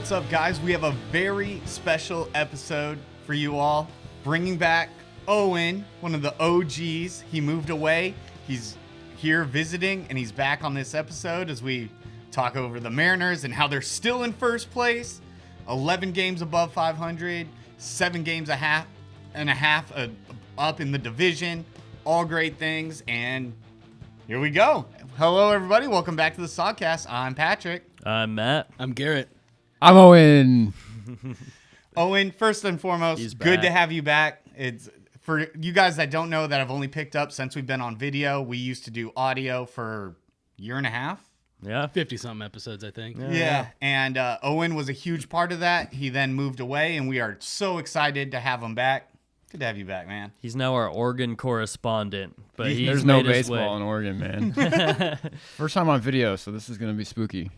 What's up, guys? We have a very special episode for you all. Bringing back Owen, one of the OGs. He moved away. He's here visiting, and he's back on this episode as we talk over the Mariners and how they're still in first place. 11 games above 500, 7 games a half up in the division. All great things, and here we go. Hello, everybody. Welcome back to the Sogcast. I'm Patrick. I'm Matt. I'm Garrett. I'm Owen. Owen, first and foremost, good to have you back. It's for you guys that don't know that I've only picked up since we've been on video. We used to do audio for a year and a half. Yeah. 50-something episodes, I think. Yeah. And Owen was a huge part of that. He then moved away, and we are so excited to have him back. Good to have you back, man. He's now our Oregon correspondent. But There's no baseball in Oregon, man. First time on video, so this is going to be spooky.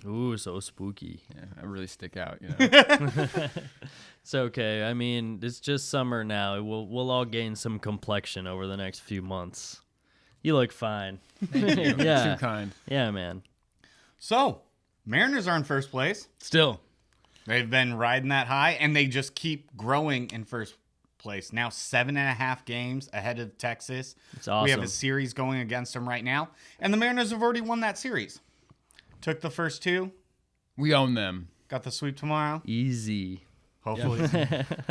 Ooh, so spooky. Yeah, I really stick out, you know. It's okay. I mean, it's just summer now. We'll all gain some complexion over the next few months. You look fine. Thank you. Yeah. Too kind. Yeah, man. So, Mariners are in first place. Still. They've been riding that high, and they just keep growing in first place. Now 7.5 games ahead of Texas. It's awesome. We have a series going against them right now, and the Mariners have already won that series. Took the first 2. We own them. Got the sweep tomorrow. Easy. Hopefully.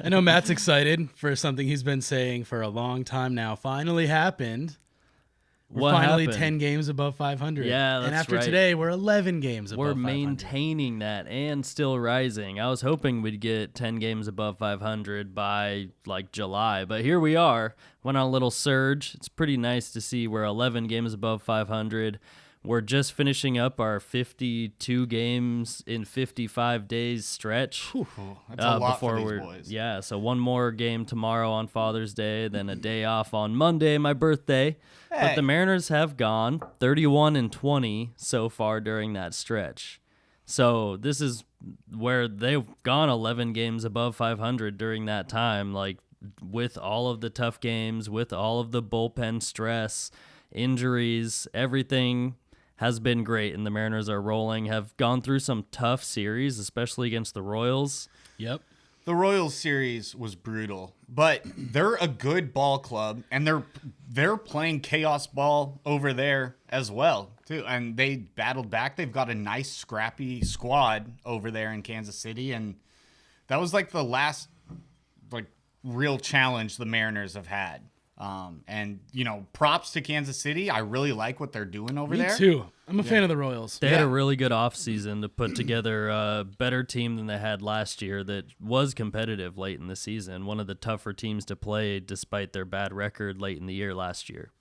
I know Matt's excited for something he's been saying for a long time now. Finally happened. We're What finally happened? 10 games above 500. Yeah, And that's after right. today, we're 11 games above We're 500. maintaining that and still rising. I was hoping we'd get 10 games above 500 by like July, but here we are. Went on a little surge. It's pretty nice to see we're 11 games above 500. We're just finishing up our 52 games in 55 days stretch. That's a lot for these boys. Yeah, so one more game tomorrow on Father's Day, then a day off on Monday, my birthday. Hey. But the Mariners have gone 31-20 so far during that stretch. So this is where they've gone 11 games above 500 during that time, like with all of the tough games, with all of the bullpen stress, injuries, everything has been great, and the Mariners are rolling, have gone through some tough series, especially against the Royals. Yep. The Royals series was brutal, but they're a good ball club, and they're playing chaos ball over there as well, too. And they battled back. They've got a nice, scrappy squad over there in Kansas City, and that was like the last real challenge the Mariners have had. And, you know, props to Kansas City. I really like what they're doing over there. Me too. I'm a fan of the Royals. They had a really good offseason to put together a better team than they had last year that was competitive late in the season, one of the tougher teams to play despite their bad record late in the year last year.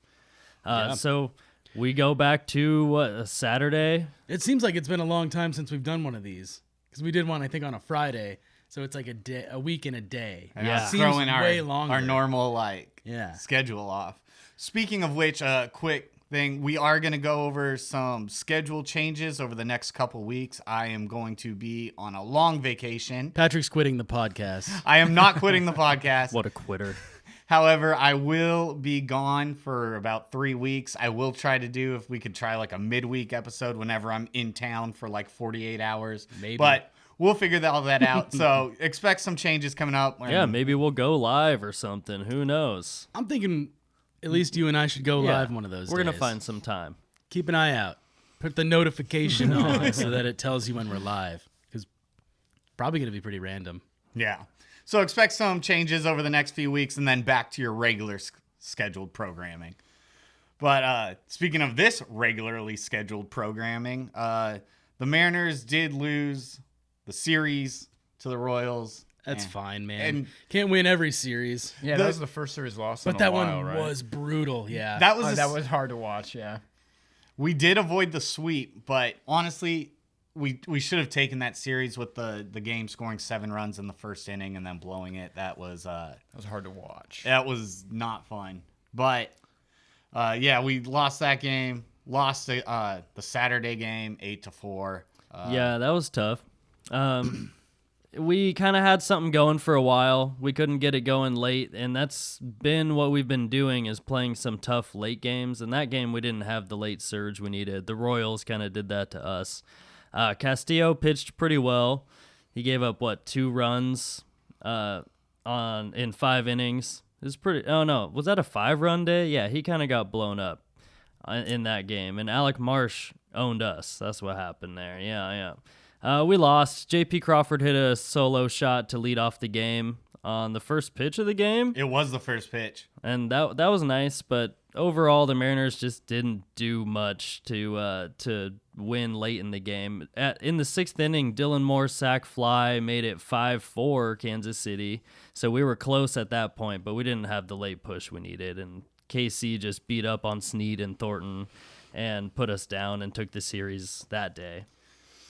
So we go back to a Saturday. It seems like it's been a long time since we've done one of these because we did one, I think, on a Friday. So it's like a week and a day. And Yeah. us Seems throwing way longer. our normal schedule off. Speaking of which, quick thing, we are going to go over some schedule changes over the next couple weeks. I am going to be on a long vacation. Patrick's quitting the podcast. I am not quitting the podcast. What a quitter. However, I will be gone for about 3 weeks. I will try to do, if we could try like a midweek episode whenever I'm in town for like 48 hours. Maybe. But we'll figure all that out. So expect some changes coming up. Yeah, maybe we'll go live or something. Who knows? I'm thinking at least you and I should go live one of those We're going to days. find some time. Keep an eye out. Put the notification on so that it tells you when we're live. Because probably going to be pretty random. Yeah. So expect some changes over the next few weeks and then back to your regular scheduled programming. But speaking of this regularly scheduled programming, the Mariners did lose the series to the Royals. That's fine, man. and- Can't win every series. Yeah, that was the first series lost But in that a while, one right? was brutal, yeah. That was that was hard to watch, yeah. We did avoid the sweep, but honestly, we should have taken that series with the game scoring 7 runs in the first inning and then blowing it. That was hard to watch. that was not fun. But yeah, we lost that game. Lost the Saturday game 8-4. Yeah, that was tough. We kind of had something going for a while. We couldn't get it going late, and that's been what we've been doing is playing some tough late games. And that game, we didn't have the late surge we needed. The Royals kind of did that to us. Castillo pitched pretty well. He gave up 2 runs in 5 innings. It was pretty. Oh no, was that a 5-run day? Yeah, he kind of got blown up in that game, and Alec Marsh owned us. That's what happened there. Yeah. We lost. J.P. Crawford hit a solo shot to lead off the game on the first pitch of the game. It was the first pitch. And that was nice, but overall the Mariners just didn't do much to win late in the game. In the 6th inning, Dylan Moore's sac fly made it 5-4 Kansas City. So we were close at that point, but we didn't have the late push we needed. And KC just beat up on Snead and Thornton and put us down and took the series that day.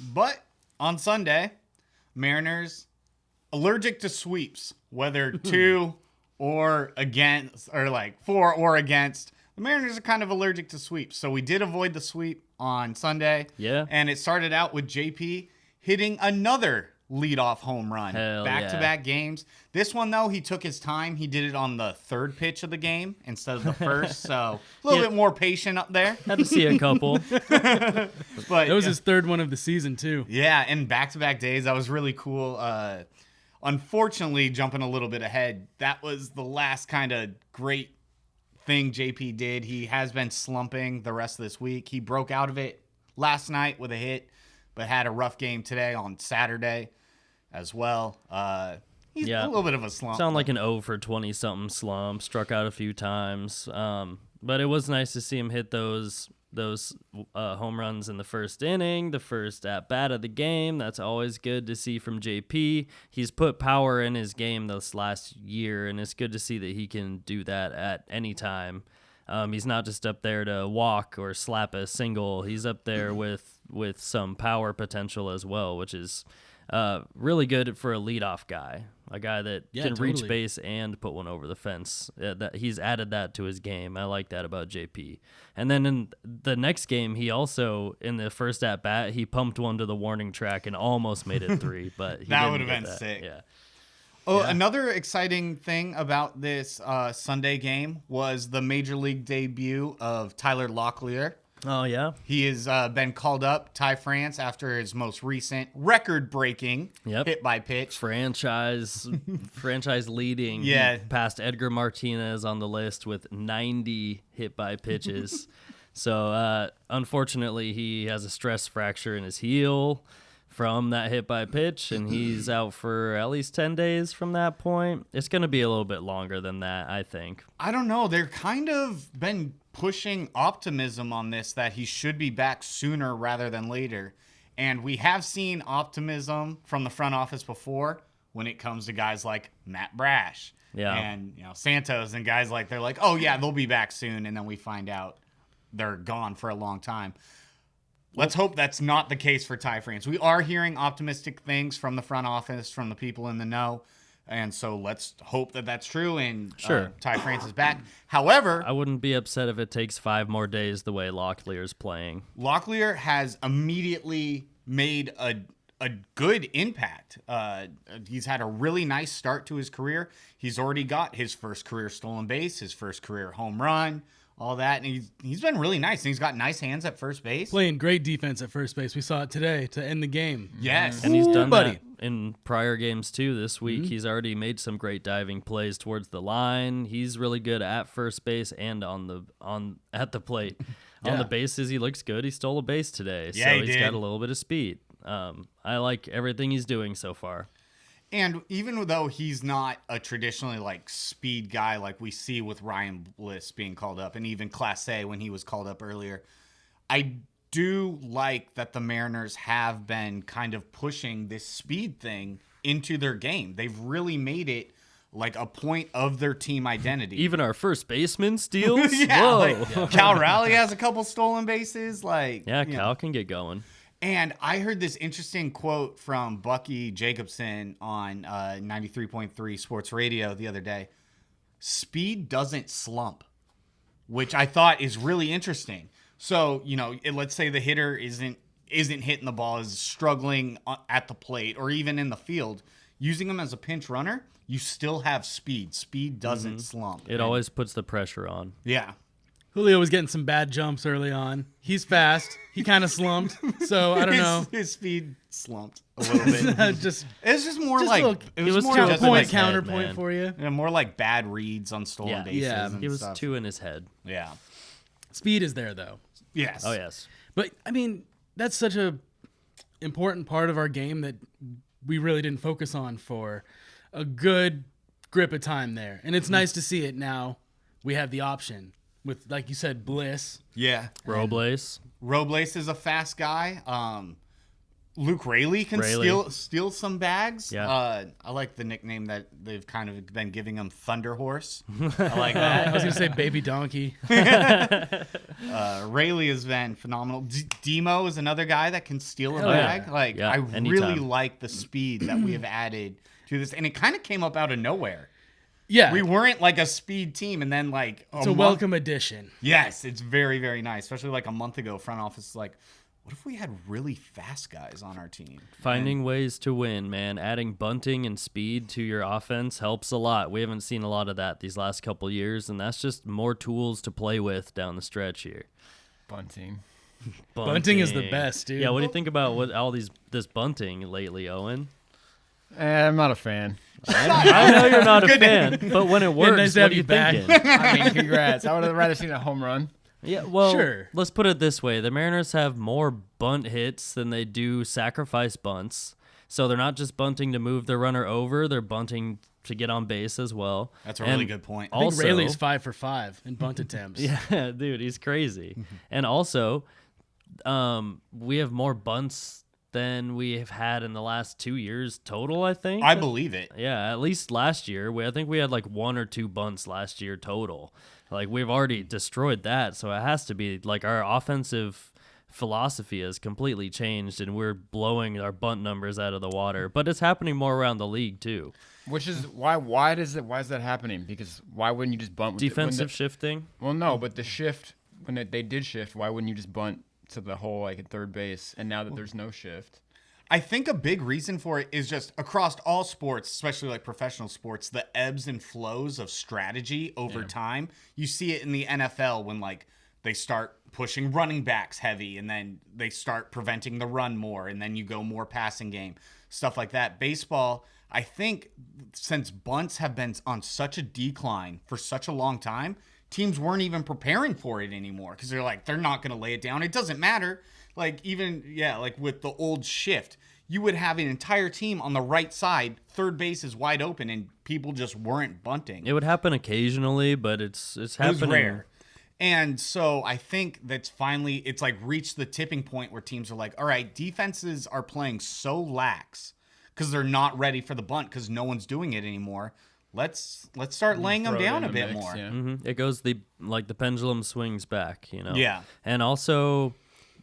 But on Sunday, Mariners allergic to sweeps, whether 2 or against, or like 4 or against. The Mariners are kind of allergic to sweeps. So we did avoid the sweep on Sunday. Yeah. And it started out with JP hitting another leadoff home run. Hell Back-to-back games. This one, though, he took his time. He did it on the 3rd pitch of the game instead of the first. So a little bit more patient up there. Had to see a couple. But That was his 3rd one of the season, too. yeah, and back-to-back days, that was really cool. Unfortunately, jumping a little bit ahead, that was the last kind of great thing JP did. He has been slumping the rest of this week. He broke out of it last night with a hit, but had a rough game today on Saturday as well. He's a little bit of a slump. Sound like an 0 for 20-something slump. Struck out a few times. But it was nice to see him hit those home runs in the first inning, the first at-bat of the game. That's always good to see from JP. He's put power in his game this last year, and it's good to see that he can do that at any time. He's not just up there to walk or slap a single. He's up there with some power potential as well, which is really good for a leadoff guy, a guy that can reach base and put one over the fence. That he's added that to his game. I like that about JP. And then in the next game, he also, in the first at bat, he pumped one to the warning track and almost made it 3. But that would have been sick. Yeah. Oh, another exciting thing about this Sunday game was the major league debut of Tyler Locklear. Oh, yeah? He has been called up, Ty France, after his most recent record-breaking hit by pitch. Franchise leading. Yeah. He passed Edgar Martinez on the list with 90 hit by pitches. So, unfortunately, he has a stress fracture in his heel from that hit by pitch, and he's out for at least 10 days from that point. It's going to be a little bit longer than that, I think. I don't know. They're kind of been pushing optimism on this, that he should be back sooner rather than later. And we have seen optimism from the front office before when it comes to guys like Matt Brash and Santos and guys like, they're like, oh yeah, they'll be back soon. And then we find out they're gone for a long time. Let's hope that's not the case for Ty France. We are hearing optimistic things from the front office, from the people in the know. And so let's hope that that's true and Ty France is back. However, I wouldn't be upset if it takes 5 more days the way Locklear's playing. Locklear has immediately made a good impact. He's had a really nice start to his career. He's already got his first career stolen base, his first career home run, all that. And he's been really nice. And he's got nice hands at first base. Playing great defense at first base. We saw it today to end the game. Yes. And he's done that in prior games too this week. He's already made some great diving plays towards the line. He's really good at first base and at the plate. On the bases, he looks good. He stole a base today. Yeah, so he's got a little bit of speed. I like everything he's doing so far. And even though he's not a traditionally like speed guy like we see with Ryan Bliss being called up, and even Class A when he was called up earlier, I do like that the Mariners have been kind of pushing this speed thing into their game. They've really made it like a point of their team identity. Even our first baseman steals? Yeah, Whoa. Cal Raleigh has a couple stolen bases. Cal can get going. And I heard this interesting quote from Bucky Jacobson on 93.3 Sports Radio the other day. Speed doesn't slump, which I thought is really interesting. So, let's say the hitter isn't hitting the ball, is struggling at the plate or even in the field. Using him as a pinch runner, you still have speed. Speed doesn't slump. It always puts the pressure on. Yeah. Julio was getting some bad jumps early on. He's fast. He kind of slumped. So I don't know. His speed slumped a little bit. just It's just more just like a little- it was more too just in like his head, counterpoint man. for you. more like bad reads on stolen Yeah. bases. Yeah. and He was stuff. 2 in his head. Yeah. Speed is there though. Yes. Oh yes. But I mean, that's such a important part of our game that we really didn't focus on for a good grip of time there. And it's nice to see it now. We have the option with, like you said, Bliss. Yeah. Robles. Robles is a fast guy. Luke Raley can steal some bags. Yeah. I like the nickname that they've kind of been giving him, Thunder Horse. I like that. I was gonna say Baby Donkey. Raley has been phenomenal. Demo is another guy that can steal a Hell yeah. bag. Like Yeah, I anytime. really like the speed that we have added to this, and it kind of came up out of nowhere. Yeah, We weren't like a speed team, and then like it's a welcome addition. Yes, it's very, very nice. Especially like a month ago, front office is like, what if we had really fast guys on our team? Finding ways to win, man. Adding bunting and speed to your offense helps a lot. We haven't seen a lot of that these last couple years, and that's just more tools to play with down the stretch here. Bunting. Bunting is the best, dude. Yeah, what do you think about this bunting lately, Owen? I'm not a fan. I know you're not a fan, but when it works, nice to what have are you you back. thinking? I mean, congrats. I would have rather seen a home run. Yeah, well, Sure. let's put it this way. The Mariners have more bunt hits than they do sacrifice bunts. So they're not just bunting to move their runner over, they're bunting to get on base as well. That's a really good point. I think Also, Rayleigh's 5 for 5 in bunt attempts. yeah, dude, he's crazy. And also, we have more bunts than we have had in the last 2 years total, I think. I believe it. Yeah, at least last year. I think we had like 1 or 2 bunts last year total. Like, we've already destroyed that, so it has to be like our offensive philosophy has completely changed, and we're blowing our bunt numbers out of the water. But it's happening more around the league too. Which is why is that happening? Because why wouldn't you just bunt with Defensive shifting. Well, no, but the shift when they did shift, why wouldn't you just bunt to the hole like at third base? And now that there's no shift, I think a big reason for it is just across all sports, especially like professional sports, the ebbs and flows of strategy over time. You see it in the NFL when like they start pushing running backs heavy and then they start preventing the run more and then you go more passing game, stuff like that. Baseball, I think since bunts have been on such a decline for such a long time, teams weren't even preparing for it anymore because they're like, they're not going to lay it down. It doesn't matter. Like even, like with the old shift, you would have an entire team on the right side, third base is wide open, and people just weren't bunting. It would happen occasionally, but it's happening. It was rare. And so I think that's finally, it's like reached the tipping point where teams are like, all right, defenses are playing so lax because they're not ready for the bunt because no one's doing it anymore. Let's start laying them throw it down in a the bit mix, more. yeah. It goes the pendulum swings back, Yeah. And also,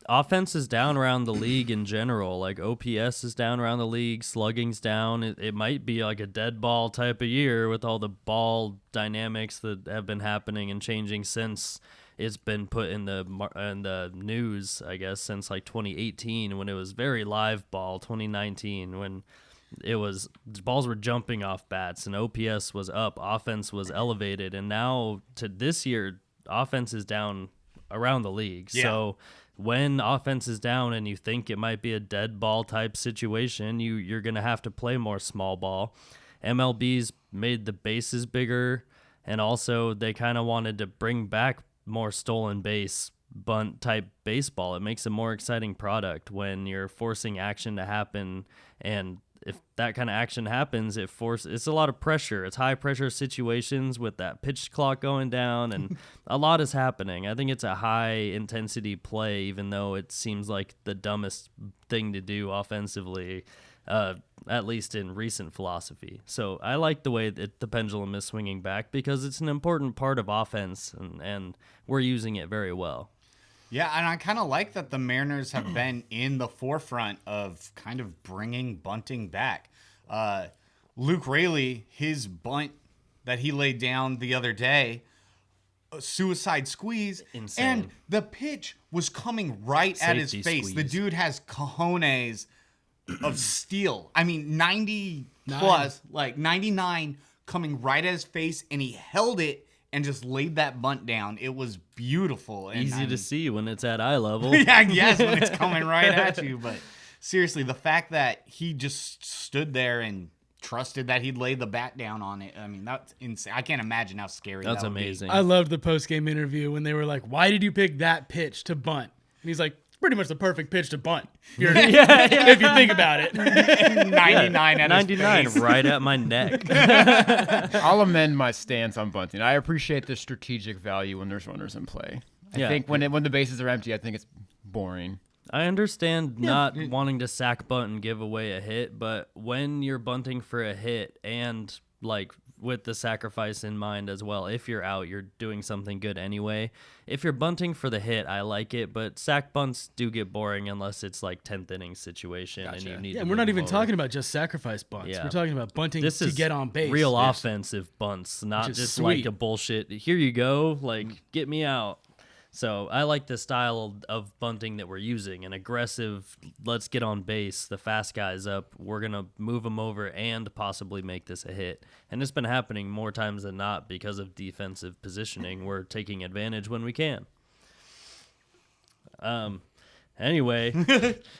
offense is down around the league in general. Like OPS is down around the league, slugging's down. It might be like a dead ball type of year with all the ball dynamics that have been happening and changing since it's been put in the news, I guess, since like 2018 when it was very live ball, 2019 when it was balls were jumping off bats and OPS was up, offense was elevated, and now to this year, offense is down around the league. Yeah. So when offense is down and you think it might be a dead ball type situation, you're going to have to play more small ball. MLB's made the bases bigger, and also they kind of wanted to bring back more stolen base bunt type baseball. It makes a more exciting product when you're forcing action to happen, and if that kind of action happens, it's a lot of pressure. It's high pressure situations with that pitch clock going down, and a lot is happening. I think it's a high intensity play, even though it seems like the dumbest thing to do offensively, at least in recent philosophy. So I like the way that the pendulum is swinging back because it's an important part of offense, and we're using it very well. Yeah, and I kind of like that the Mariners have been in the forefront of kind of bringing bunting back. Luke Raley, his bunt that he laid down the other day, a suicide squeeze, Insane. and the pitch was coming right at his Safety face. The squeeze. dude has cojones of steel. I mean, 90 plus, like 99 coming right at his face, and he held it and just laid that bunt down. It was beautiful. And Easy to see when it's at eye level. Yeah, yes, when it's coming right at you. But seriously, the fact that he just stood there and trusted that he'd lay the bat down on it. I mean, that's insane. I can't imagine how scary That's that would be. amazing. I loved the post-game interview when they were like, why did you pick that pitch to bunt? And he's like, it's pretty much the perfect pitch to bunt. If you think about it. 99 at 99 his face. right at my neck. I'll amend my stance on bunting. I appreciate the strategic value when there's runners in play. I think when the bases are empty, I think it's boring. I understand not wanting to sack bunt and give away a hit, but when you're bunting for a hit and like with the sacrifice in mind as well, if you're out, you're doing something good anyway. If you're bunting for the hit, I like it, but sack bunts do get boring unless it's like 10th inning situation and you need Yeah, to and we're not move even over. talking about just sacrifice bunts. Yeah. We're talking about bunting This to is get on base. real Yes. offensive bunts, not is just sweet. like a bullshit. Here you go, like get me out. So I like the style of bunting that we're using, an aggressive. Let's get on base. The fast guy's up. We're gonna move them over and possibly make this a hit. And it's been happening more times than not because of defensive positioning. We're taking advantage when we can. Anyway,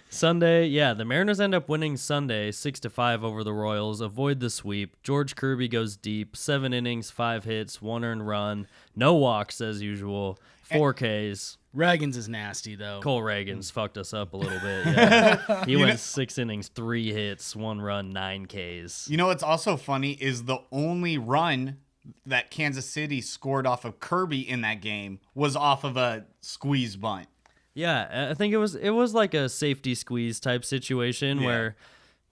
Sunday, the Mariners end up winning Sunday 6-5 over the Royals. Avoid the sweep. George Kirby goes deep, 7 innings, 5 hits, 1 earned run, no walks as usual, 4 Ks. Raggins is nasty, though. Cole Reagans fucked us up a little bit. Yeah. He went 6 innings, 3 hits, 1 run, 9 Ks. You know what's also funny is the only run that Kansas City scored off of Kirby in that game was off of a squeeze bunt. Yeah, I think it was like a safety squeeze type situation where,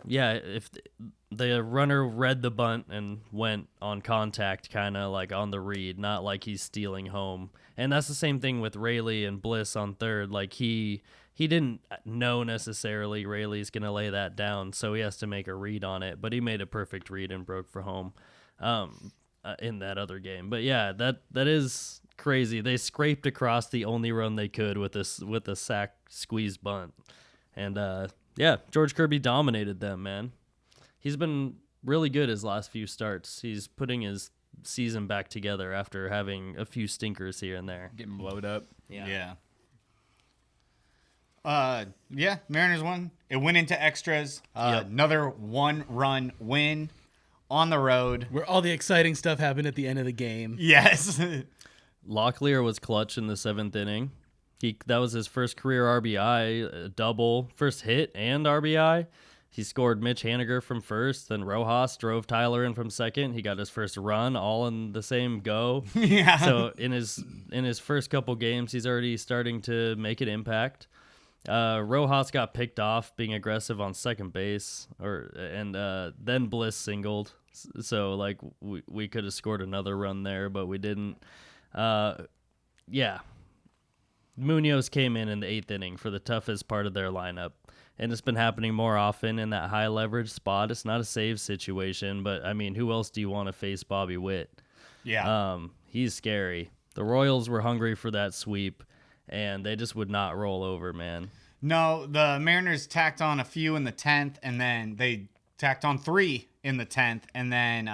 if the runner read the bunt and went on contact, kind of like on the read, not like he's stealing home. And that's the same thing with Rayleigh and Bliss on third. Like he didn't know necessarily Rayleigh's gonna lay that down, so he has to make a read on it. But he made a perfect read and broke for home, in that other game. But yeah, that is crazy. They scraped across the only run they could with a sack squeeze bunt. And George Kirby dominated them, man. He's been really good his last few starts. He's putting his season back together after having a few stinkers here and there. Getting blowed up. Yeah. Mariners won. It went into extras. Another 1-run win on the road. Where all the exciting stuff happened at the end of the game. Yes. Locklear was clutch in the 7th inning. That was his first career RBI, a double, first hit and RBI. He scored Mitch Haniger from first, then Rojas drove Tyler in from second. He got his first run all in the same go. Yeah. So in his first couple games, he's already starting to make an impact. Rojas got picked off being aggressive on second base, and then Bliss singled. So like we could have scored another run there, but we didn't. Munoz came in the 8th inning for the toughest part of their lineup. And it's been happening more often in that high leverage spot. It's not a save situation, but I mean, who else do you want to face Bobby Witt? Yeah. He's scary. The Royals were hungry for that sweep, and they just would not roll over, man. No, the Mariners tacked on a few in the 10th, and then they tacked on 3 in the 10th, and then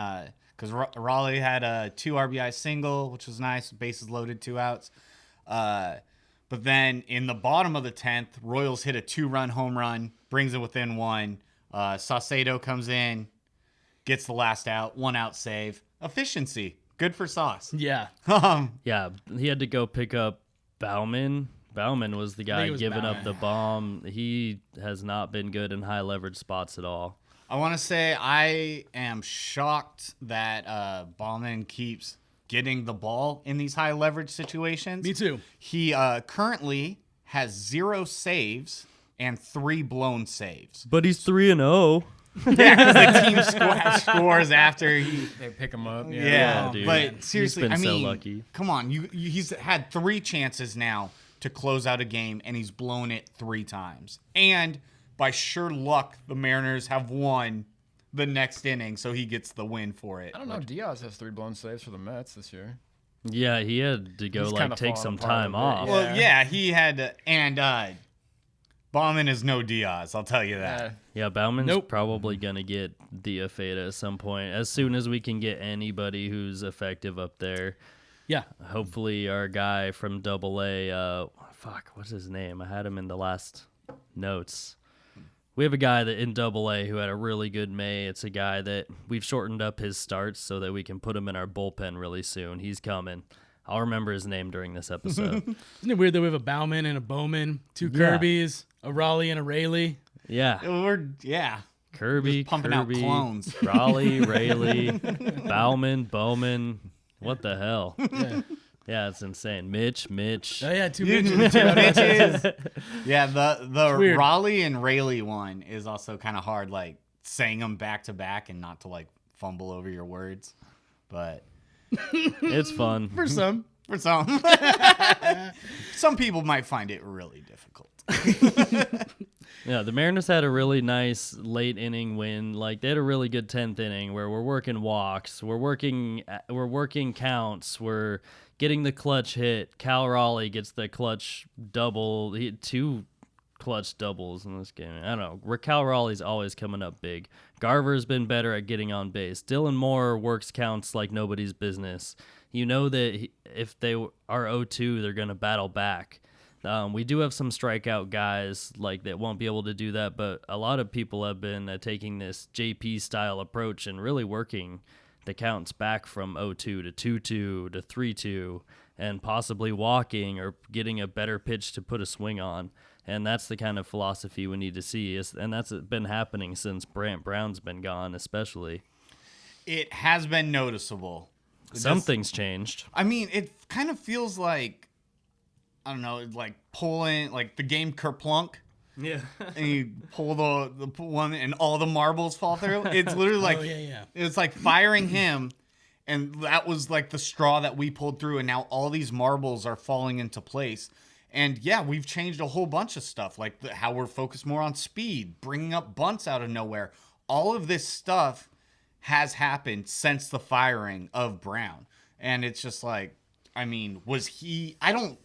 because Raleigh had a 2 RBI single, which was nice, bases loaded, 2 outs. But then in the bottom of the 10th, Royals hit a 2-run home run, brings it within 1. Saucedo comes in, gets the last out, 1-out save. Efficiency. Good for Sauce. Yeah. Yeah, he had to go pick up Bauman. Bauman was the think guy it was giving Bauman. up the bomb. He has not been good in high leverage spots at all. I want to say I am shocked that Bauman keeps getting the ball in these high leverage situations. Me too. He currently has 0 saves and 3 blown saves. But he's 3-0. Yeah, because the team scores after he. They pick him up. Yeah, dude. but seriously, He's been I so mean, lucky. come on, he's had 3 chances now to close out a game, and he's blown it 3 times. And by sheer luck, the Mariners have won the next inning, so he gets the win for it. I don't know. Diaz has 3 blown saves for the Mets this year. Yeah, he had to go He's like kinda take fallen some apart time a bit, off. yeah. Well, yeah, he had to, and Bauman is no Diaz, I'll tell you that. Yeah, Bauman's Nope. probably gonna get DFA'd at some point. As soon as we can get anybody who's effective up there, Yeah. Hopefully our guy from AA, what's his name? I had him in the last notes. We have a guy that in AA who had a really good May. It's a guy that we've shortened up his starts so that we can put him in our bullpen really soon. He's coming. I'll remember his name during this episode. Isn't it weird that we have a Bauman and a Bowman, two Kirbys, a Raleigh and a Rayleigh? Yeah. Kirby, just pumping out clones. Raleigh, Rayleigh, Bowman. What the hell? Yeah, it's insane. Mitch. Oh yeah, two Mitches. Yeah, the weird. Raleigh and Rayleigh one is also kind of hard, like saying them back to back and not to like fumble over your words. But It's fun. For some. Some people might find it really difficult. Yeah, the Mariners had a really nice late inning win. Like, they had a really good 10th inning where we're working walks, we're working counts, we're getting the clutch hit. Cal Raleigh gets the clutch double. He had 2 clutch doubles in this game. I don't know. Cal Raleigh's always coming up big. Garver's been better at getting on base. Dylan Moore works counts like nobody's business. You know that if they are 0-2, they're going to battle back. We do have some strikeout guys like that won't be able to do that, but a lot of people have been taking this JP style approach and really working the counts back from 0-2 to 2-2 to 3-2 and possibly walking or getting a better pitch to put a swing on. And that's the kind of philosophy we need to see, and that's been happening since Brant Brown's been gone, especially. It has been noticeable. Something's changed. I mean, it kind of feels like, I don't know, like pulling, like the game Kerplunk. Yeah. And you pull the one and all the marbles fall through. It's literally like, it's like firing him. And that was like the straw that we pulled through. And now all these marbles are falling into place. And yeah, we've changed a whole bunch of stuff, like how we're focused more on speed, bringing up bunts out of nowhere. All of this stuff has happened since the firing of Brown. And it's just like, I mean,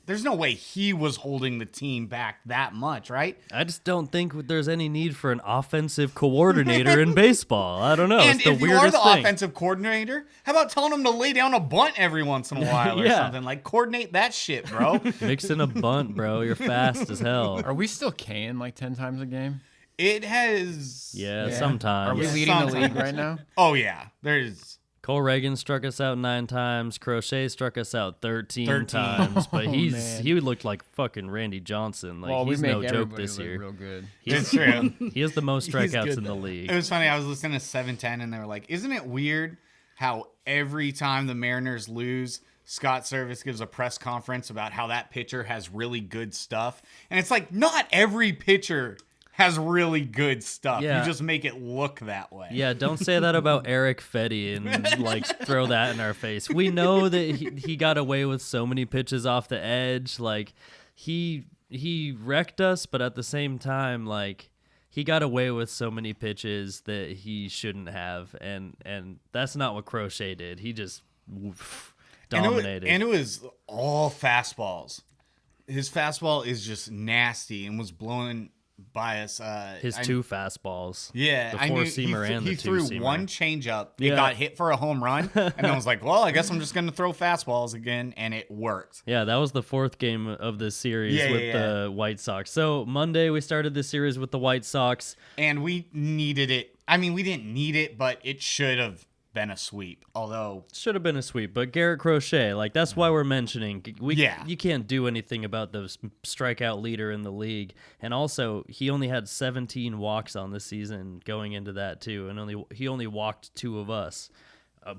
there's no way he was holding the team back that much, right? I just don't think there's any need for an offensive coordinator in baseball. I don't know. And it's the if you are weirdest the thing. offensive coordinator, how about telling him to lay down a bunt every once in a while or Yeah. something? Like, coordinate that shit, bro. Mix in a bunt, bro. You're fast as hell. Are we still K'ing like 10 times a game? It has... Yeah, Are sometimes. we leading the league right now? Oh, yeah. There's... Cole Reagan struck us out 9 times. Crochet struck us out 13 times. But man. he looked like fucking Randy Johnson. Like, Well, he's we make no joke everybody this look year. real good. It's true. He has the most He's strikeouts good, in the though. league. It was funny. I was listening to 710, and they were like, isn't it weird how every time the Mariners lose, Scott Service gives a press conference about how that pitcher has really good stuff? And it's like, not every pitcher has really good stuff. Yeah. You just make it look that way. Yeah, don't say that about Eric Fetty and like throw that in our face. We know that he got away with so many pitches off the edge. Like he wrecked us, but at the same time, like he got away with so many pitches that he shouldn't have, and that's not what Crochet did. He just dominated. And it was all fastballs. His fastball is just nasty and was blowing by us. His 2 fastballs. Yeah, the I knew four-seamer and the he threw two-seamer. one changeup. It Yeah. got hit for a home run, and I was like, "Well, I guess I'm just going to throw fastballs again," and it worked. Yeah, that was the 4th game of this series Yeah, with yeah, the White Sox. So Monday we started this series with the White Sox. And we needed it. I mean, we didn't need it, but it should have been a sweep. Although, Should have been a sweep, but Garrett Crochet, like that's why we're mentioning. You can't do anything about the strikeout leader in the league, and also he only had 17 walks on the season going into that too, and he only walked 2 of us,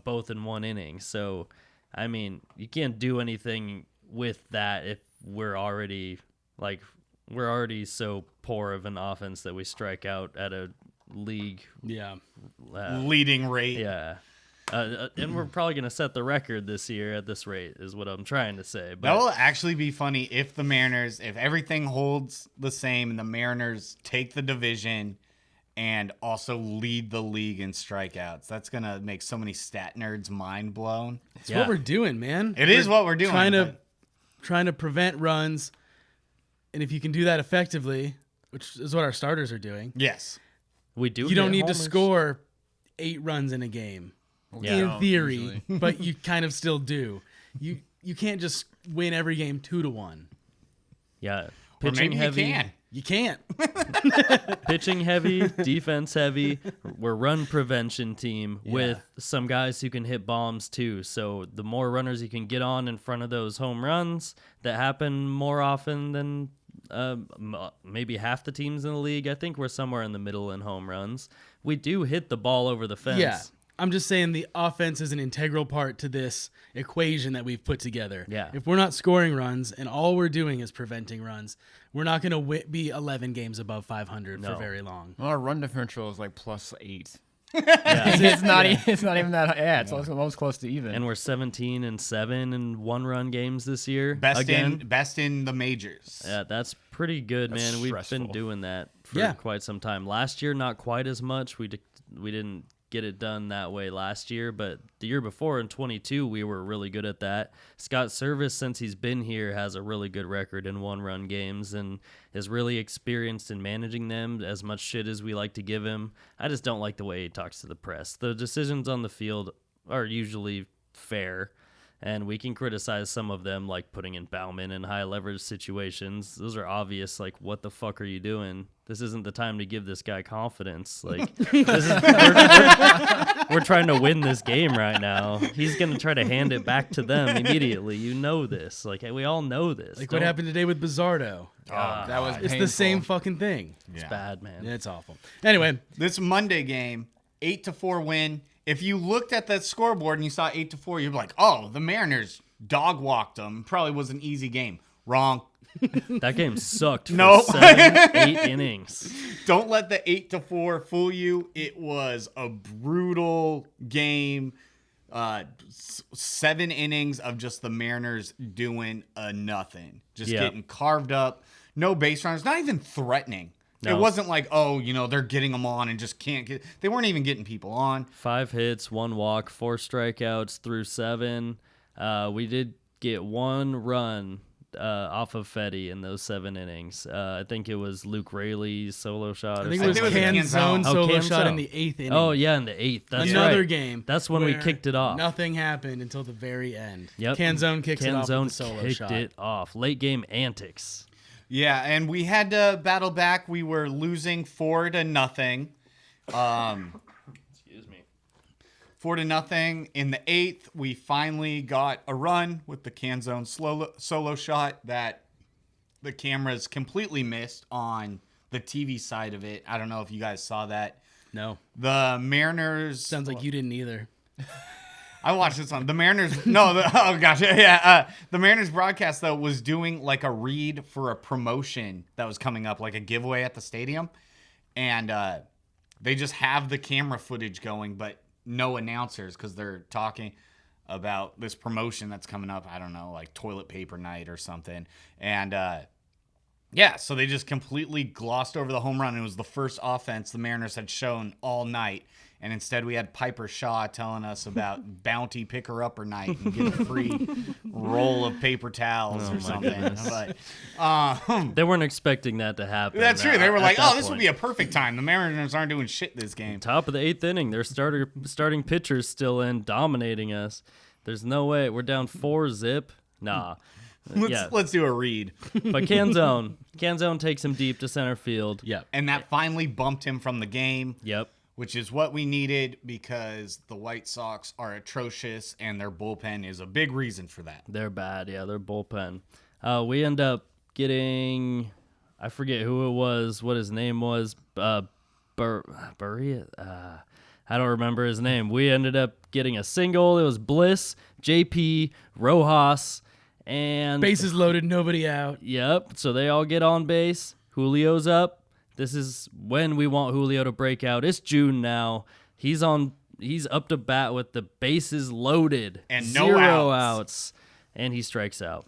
both in 1 inning. So, I mean, you can't do anything with that if we're already so poor of an offense that we strike out at a league leading rate. yeah. And we're probably going to set the record this year at this rate is what I'm trying to say. But That will actually be funny if if everything holds the same and the Mariners take the division and also lead the league in strikeouts. That's going to make so many stat nerds mind blown. It's what we're doing, man. It is what we're doing. Trying to prevent runs. And if you can do that effectively, which is what our starters are doing, Yes. we do. you don't hit need to homers. score 8 runs in a game. Yeah. In theory, usually. but you kind of still do. you can't just win every game 2-1. Yeah. Or Pitching maybe heavy. you can. You can't. Pitching heavy, defense heavy. We're run prevention team with some guys who can hit bombs too. So the more runners you can get on in front of those home runs that happen more often than maybe half the teams in the league. I think we're somewhere in the middle in home runs. We do hit the ball over the fence. Yeah. I'm just saying the offense is an integral part to this equation that we've put together. Yeah. If we're not scoring runs and all we're doing is preventing runs, we're not going to be 11 games above 500 for very long. Well, our run differential is like +8. Yeah. It's not even that. Yeah, it's almost close to even. And we're 17-7 in one-run games this year. Best in the majors. Yeah, that's pretty good, That's man. We've stressful. been doing that for quite some time. Last year, not quite as much. We didn't get it done that way last year, but the year before in 22, we were really good at that. Scott Service, since he's been here, has a really good record in one-run games and is really experienced in managing them, as much shit as we like to give him. I just don't like the way he talks to the press. The decisions on the field are usually fair, and we can criticize some of them, like putting in Bauman in high leverage situations. Those are obvious. Like, what the fuck are you doing? This isn't the time to give this guy confidence. Like, we're trying to win this game right now. He's gonna try to hand it back to them immediately. You know this. Like, we all know this. Like what happened today with Bizzardo. that was It's the same fucking thing. It's bad, man. It's awful. Anyway, This Monday game, 8-4 win. If you looked at that scoreboard and you saw 8-4, you'd be like, oh, the Mariners dog walked them. Probably was an easy game. Wrong. That game sucked for No. 7-8 innings. Don't let the 8-4 fool you. It was a brutal game. 7 innings of just the Mariners doing nothing. Just getting carved up. No base runners. Not even threatening. No. It wasn't like, oh, they're getting them on and just can't get. They weren't even getting people on. 5 hits, 1 walk, 4 strikeouts through 7. We did get 1 run off of Fetty in those 7 innings. I think it was Luke Raley's solo shot. I think it was Canzone solo shot in the 8th inning. Oh, yeah, in the 8th. That's Another right. game. That's when we where kicked it off. Nothing happened until the very end. Yep. Canzone kicks it off with Canzone the solo kicked shot. it off. Late game antics. Yeah, and we had to battle back. We were losing 4-0. Excuse me. 4-0 in the 8th. We finally got a run with the Canzone solo shot that the cameras completely missed on the TV side of it. I don't know if you guys saw that. No. The Mariners. Sounds like you didn't either. I watched this on the Mariners. No, oh gosh, yeah. The Mariners broadcast though was doing like a read for a promotion that was coming up, like a giveaway at the stadium, and they just have the camera footage going, but no announcers because they're talking about this promotion that's coming up. I don't know, like toilet paper night or something, and so they just completely glossed over the home run. It was the first offense the Mariners had shown all night. And instead we had Piper Shaw telling us about bounty picker-upper night and get a free roll of paper towels or something. But They weren't expecting that to happen. that's true. They were at like, that oh, this would point. be a perfect time. The Mariners aren't doing shit this game. Top of the 8th inning. Their starting pitcher's still in, dominating us. There's no way. We're down 4-0. Nah. Let's do a read. But Canzone takes him deep to center field. Yep. And that finally bumped him from the game. Yep. Which is what we needed because the White Sox are atrocious and their bullpen is a big reason for that. They're bad. Yeah, they're bullpen. We end up getting, I forget who it was, what his name was. Berea? I don't remember his name. We ended up getting a single. It was Bliss, JP, Rojas, and Bases loaded, nobody out. Yep. So they all get on base. Julio's up. This is when we want Julio to break out. It's June now. He's up to bat with the bases loaded. And no 0 outs. And he strikes out.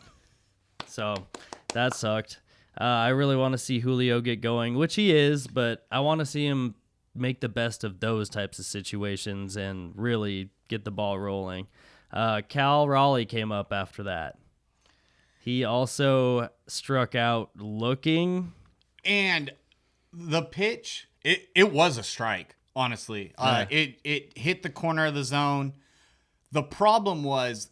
So that sucked. I really want to see Julio get going, which he is, but I want to see him make the best of those types of situations and really get the ball rolling. Cal Raleigh came up after that. He also struck out looking. And the pitch, it was a strike, honestly. Yeah. It hit the corner of the zone. The problem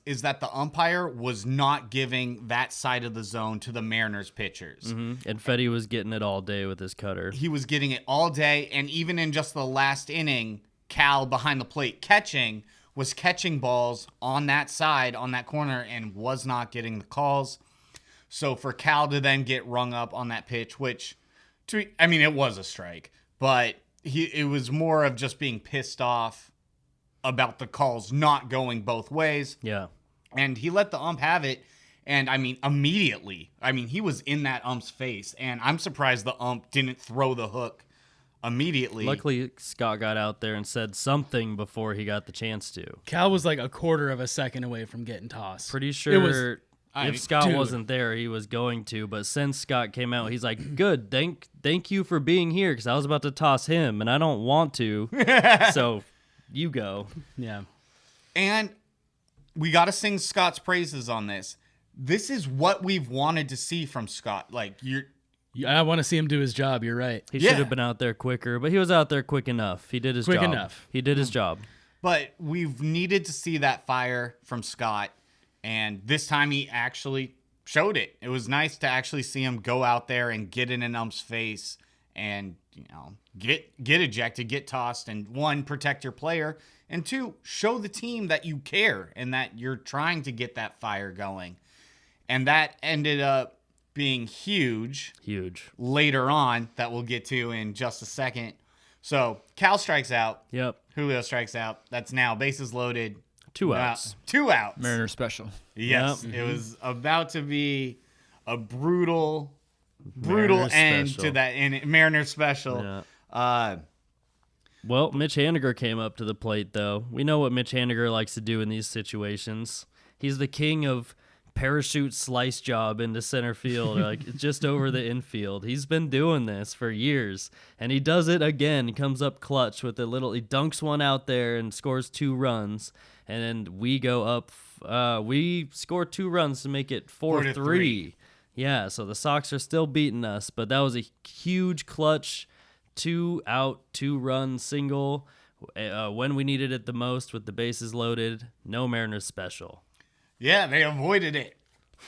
is that the umpire was not giving that side of the zone to the Mariners pitchers. Mm-hmm. And Fetty was getting it all day with his cutter. He was getting it all day, and even in just the last inning, Cal behind the plate was catching balls on that side, on that corner, and was not getting the calls. So for Cal to then get rung up on that pitch, which, it was a strike, but it was more of just being pissed off about the calls not going both ways. Yeah. And he let the ump have it. And immediately, he was in that ump's face. And I'm surprised the ump didn't throw the hook immediately. Luckily, Scott got out there and said something before he got the chance to. Cal was like a quarter of a second away from getting tossed. Pretty sure if Scott dude. wasn't there, he was going to. But since Scott came out, he's like, good, thank you for being here, because I was about to toss him, and I don't want to. So you go. Yeah. And we got to sing Scott's praises on this. This is what we've wanted to see from Scott. I want to see him do his job. You're right. He should have been out there quicker, but he was out there quick enough. He did his job. Quick enough. He did his job. But we've needed to see that fire from Scott. And this time he actually showed it. It was nice to actually see him go out there and get in an ump's face and, get ejected, get tossed, and one, protect your player, and two, show the team that you care and that you're trying to get that fire going. And that ended up being huge. Huge. Later on, that we'll get to in just a second. So Cal strikes out. Yep. Julio strikes out. That's now bases loaded. 2 outs. 2 outs. Mariners special. Yes. Yep. It was about to be a brutal Mariners end special. to that Mariners special. Yeah. Well, Mitch Haniger came up to the plate, though. We know what Mitch Haniger likes to do in these situations. He's the king of parachute slice job into center field, like just over the infield. He's been doing this for years, and he does it again. He comes up clutch with he dunks one out there and scores 2 runs, and then we go up. We score 2 runs to make it 4-3. Yeah, so the Sox are still beating us, but that was a huge clutch 2-out, 2-run single when we needed it the most with the bases loaded. No Mariners special. Yeah, they avoided it.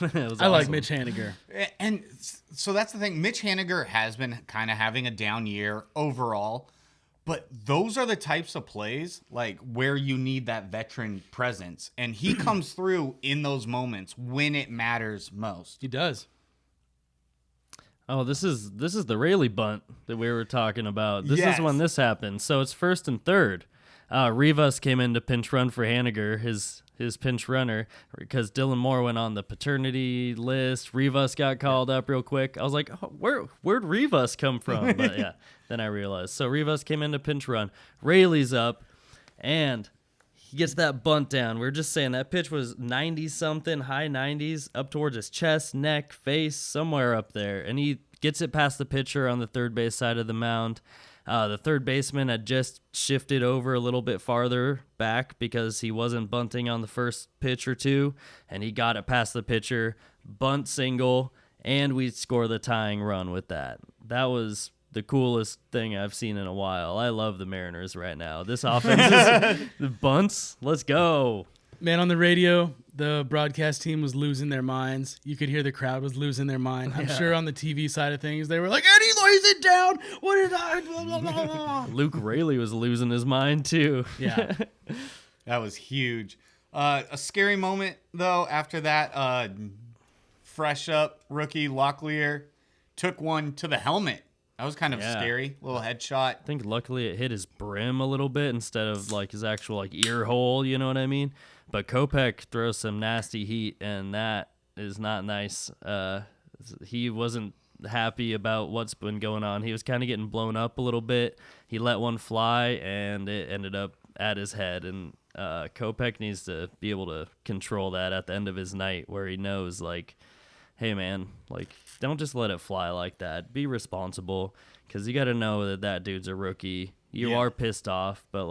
It was I like awesome. Mitch Haniger. And so that's the thing. Mitch Haniger has been kind of having a down year overall, but those are the types of plays where you need that veteran presence, and he comes through in those moments when it matters most. He does. Oh, this is the Rayleigh bunt that we were talking about. This Yes. is when this happened. So it's 1st and 3rd. Rivas came in to pinch run for Haniger, his pinch runner, because Dylan Moore went on the paternity list. Rivas got called up real quick. I was like, oh, where'd Rivas come from? But yeah, then I realized. So Rivas came in to pinch run. Rayleigh's up, and he gets that bunt down. We were just saying that pitch was 90-something, high 90s, up towards his chest, neck, face, somewhere up there. And he gets it past the pitcher on the third base side of the mound. The third baseman had just shifted over a little bit farther back because he wasn't bunting on the first pitch or two, and he got it past the pitcher, bunt single, and we score the tying run with that. That was the coolest thing I've seen in a while. I love the Mariners right now. This offense is the bunts. Let's go. Man, on the radio, the broadcast team was losing their minds. You could hear the crowd was losing their mind. I'm sure on the TV side of things, they were like, Eddie lays it down. What is that? Blah, blah, blah, blah. Luke Rayleigh was losing his mind, too. Yeah. That was huge. A scary moment, though, after that. Fresh up rookie Locklear took one to the helmet. That was kind of scary. Little headshot. I think luckily it hit his brim a little bit instead of his actual ear hole, you know what I mean? But Kopech throws some nasty heat, and that is not nice. He wasn't happy about what's been going on. He was kind of getting blown up a little bit. He let one fly, and it ended up at his head. And Kopech needs to be able to control that at the end of his night, where he knows, hey, man, don't just let it fly like that. Be responsible, because you got to know that dude's a rookie. You are pissed off, but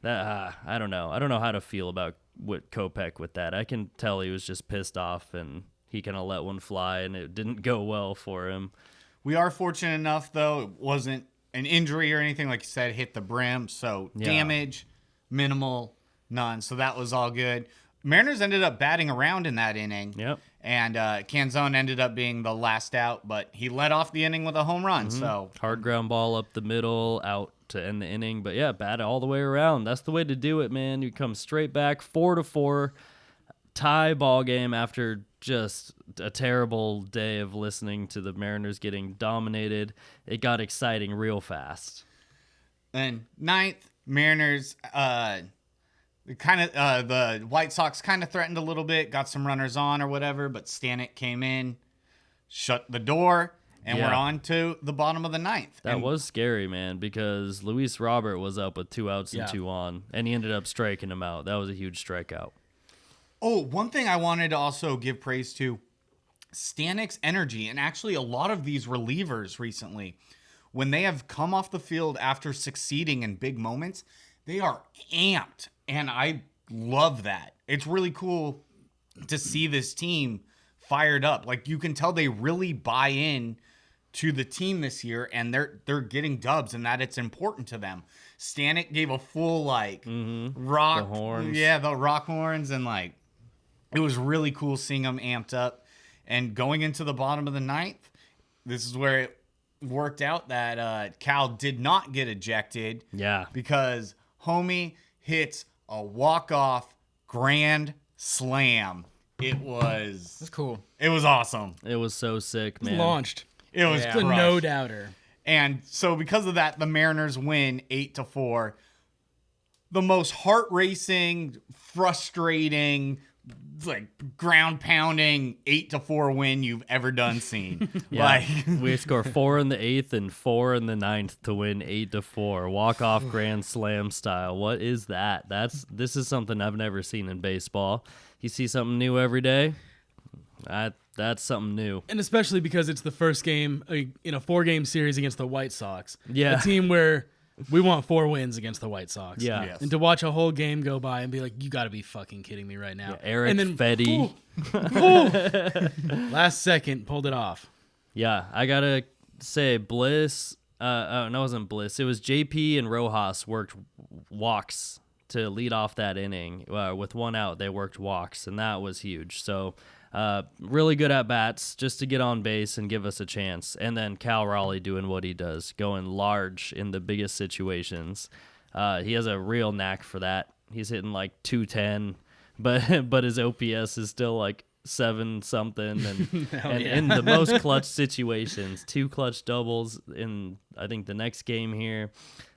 that I don't know. I don't know how to feel about Kopech with that. I can tell he was just pissed off, and he kind of let one fly, and it didn't go well for him. We are fortunate enough, though, it wasn't an injury or anything, like you said, hit the brim. So damage, minimal. None. So that was all good. Mariners ended up batting around in that inning. Yep. And Canzone ended up being the last out, but he led off the inning with a home run. So Hard ground ball up the middle, out to end the inning. But yeah, bat all the way around. That's the way to do it, man. You come straight back, 4-4, tie ball game after just a terrible day of listening to the Mariners getting dominated. It got exciting real fast. then ninth, Mariners the White Sox kind of threatened a little bit, got some runners on or whatever, but Stanek came in, shut the door, and we're on to the bottom of the ninth. That was scary, man, because Luis Robert was up with 2 outs and Yeah. 2 on, and he ended up striking him out. That was a huge strikeout. Oh, one thing I wanted to also give praise to, Stanek's energy, and actually a lot of these relievers recently, when they have come off the field after succeeding in big moments, they are amped, and I love that. It's really cool to see this team fired up. Like, you can tell they really buy in to the team this year, and they're getting dubs, and that it's important to them. Stanek gave a full rock, The horns. yeah, the rock horns, and it was really cool seeing them amped up. And going into the bottom of the ninth, this is where it worked out that Cal did not get ejected. Yeah. Because homie hits a walk-off grand slam. That's cool. It was awesome. It was so sick, man. Launched. It was It's a crushed. no doubter. And so because of that, the Mariners win 8-4. The most heart-racing, frustrating, ground pounding 8-4 win you've ever done seen. Yeah. We score 4 in the 8th and 4 in the 9th to win 8-4. Walk-off grand slam style. What is that? This is something I've never seen in baseball. You see something new every day? That's something new. And especially because it's the first game in a 4-game series against the White Sox. Yeah. A team where we want 4 wins against the White Sox. Yeah. Yes. And to watch a whole game go by and be like, you got to be fucking kidding me right now. Yeah, Eric and then, Fetty. last second, pulled it off. Yeah, I gotta say, Bliss. No, it wasn't Bliss. It was JP and Rojas worked walks to lead off that inning. With 1 out, they worked walks, and that was huge. So, really good at bats just to get on base and give us a chance. And then Cal Raleigh doing what he does, going large in the biggest situations. He has a real knack for that. He's hitting 210, but his OPS is still 7 something, and in the most clutch situations, 2 clutch doubles in I think the next game here.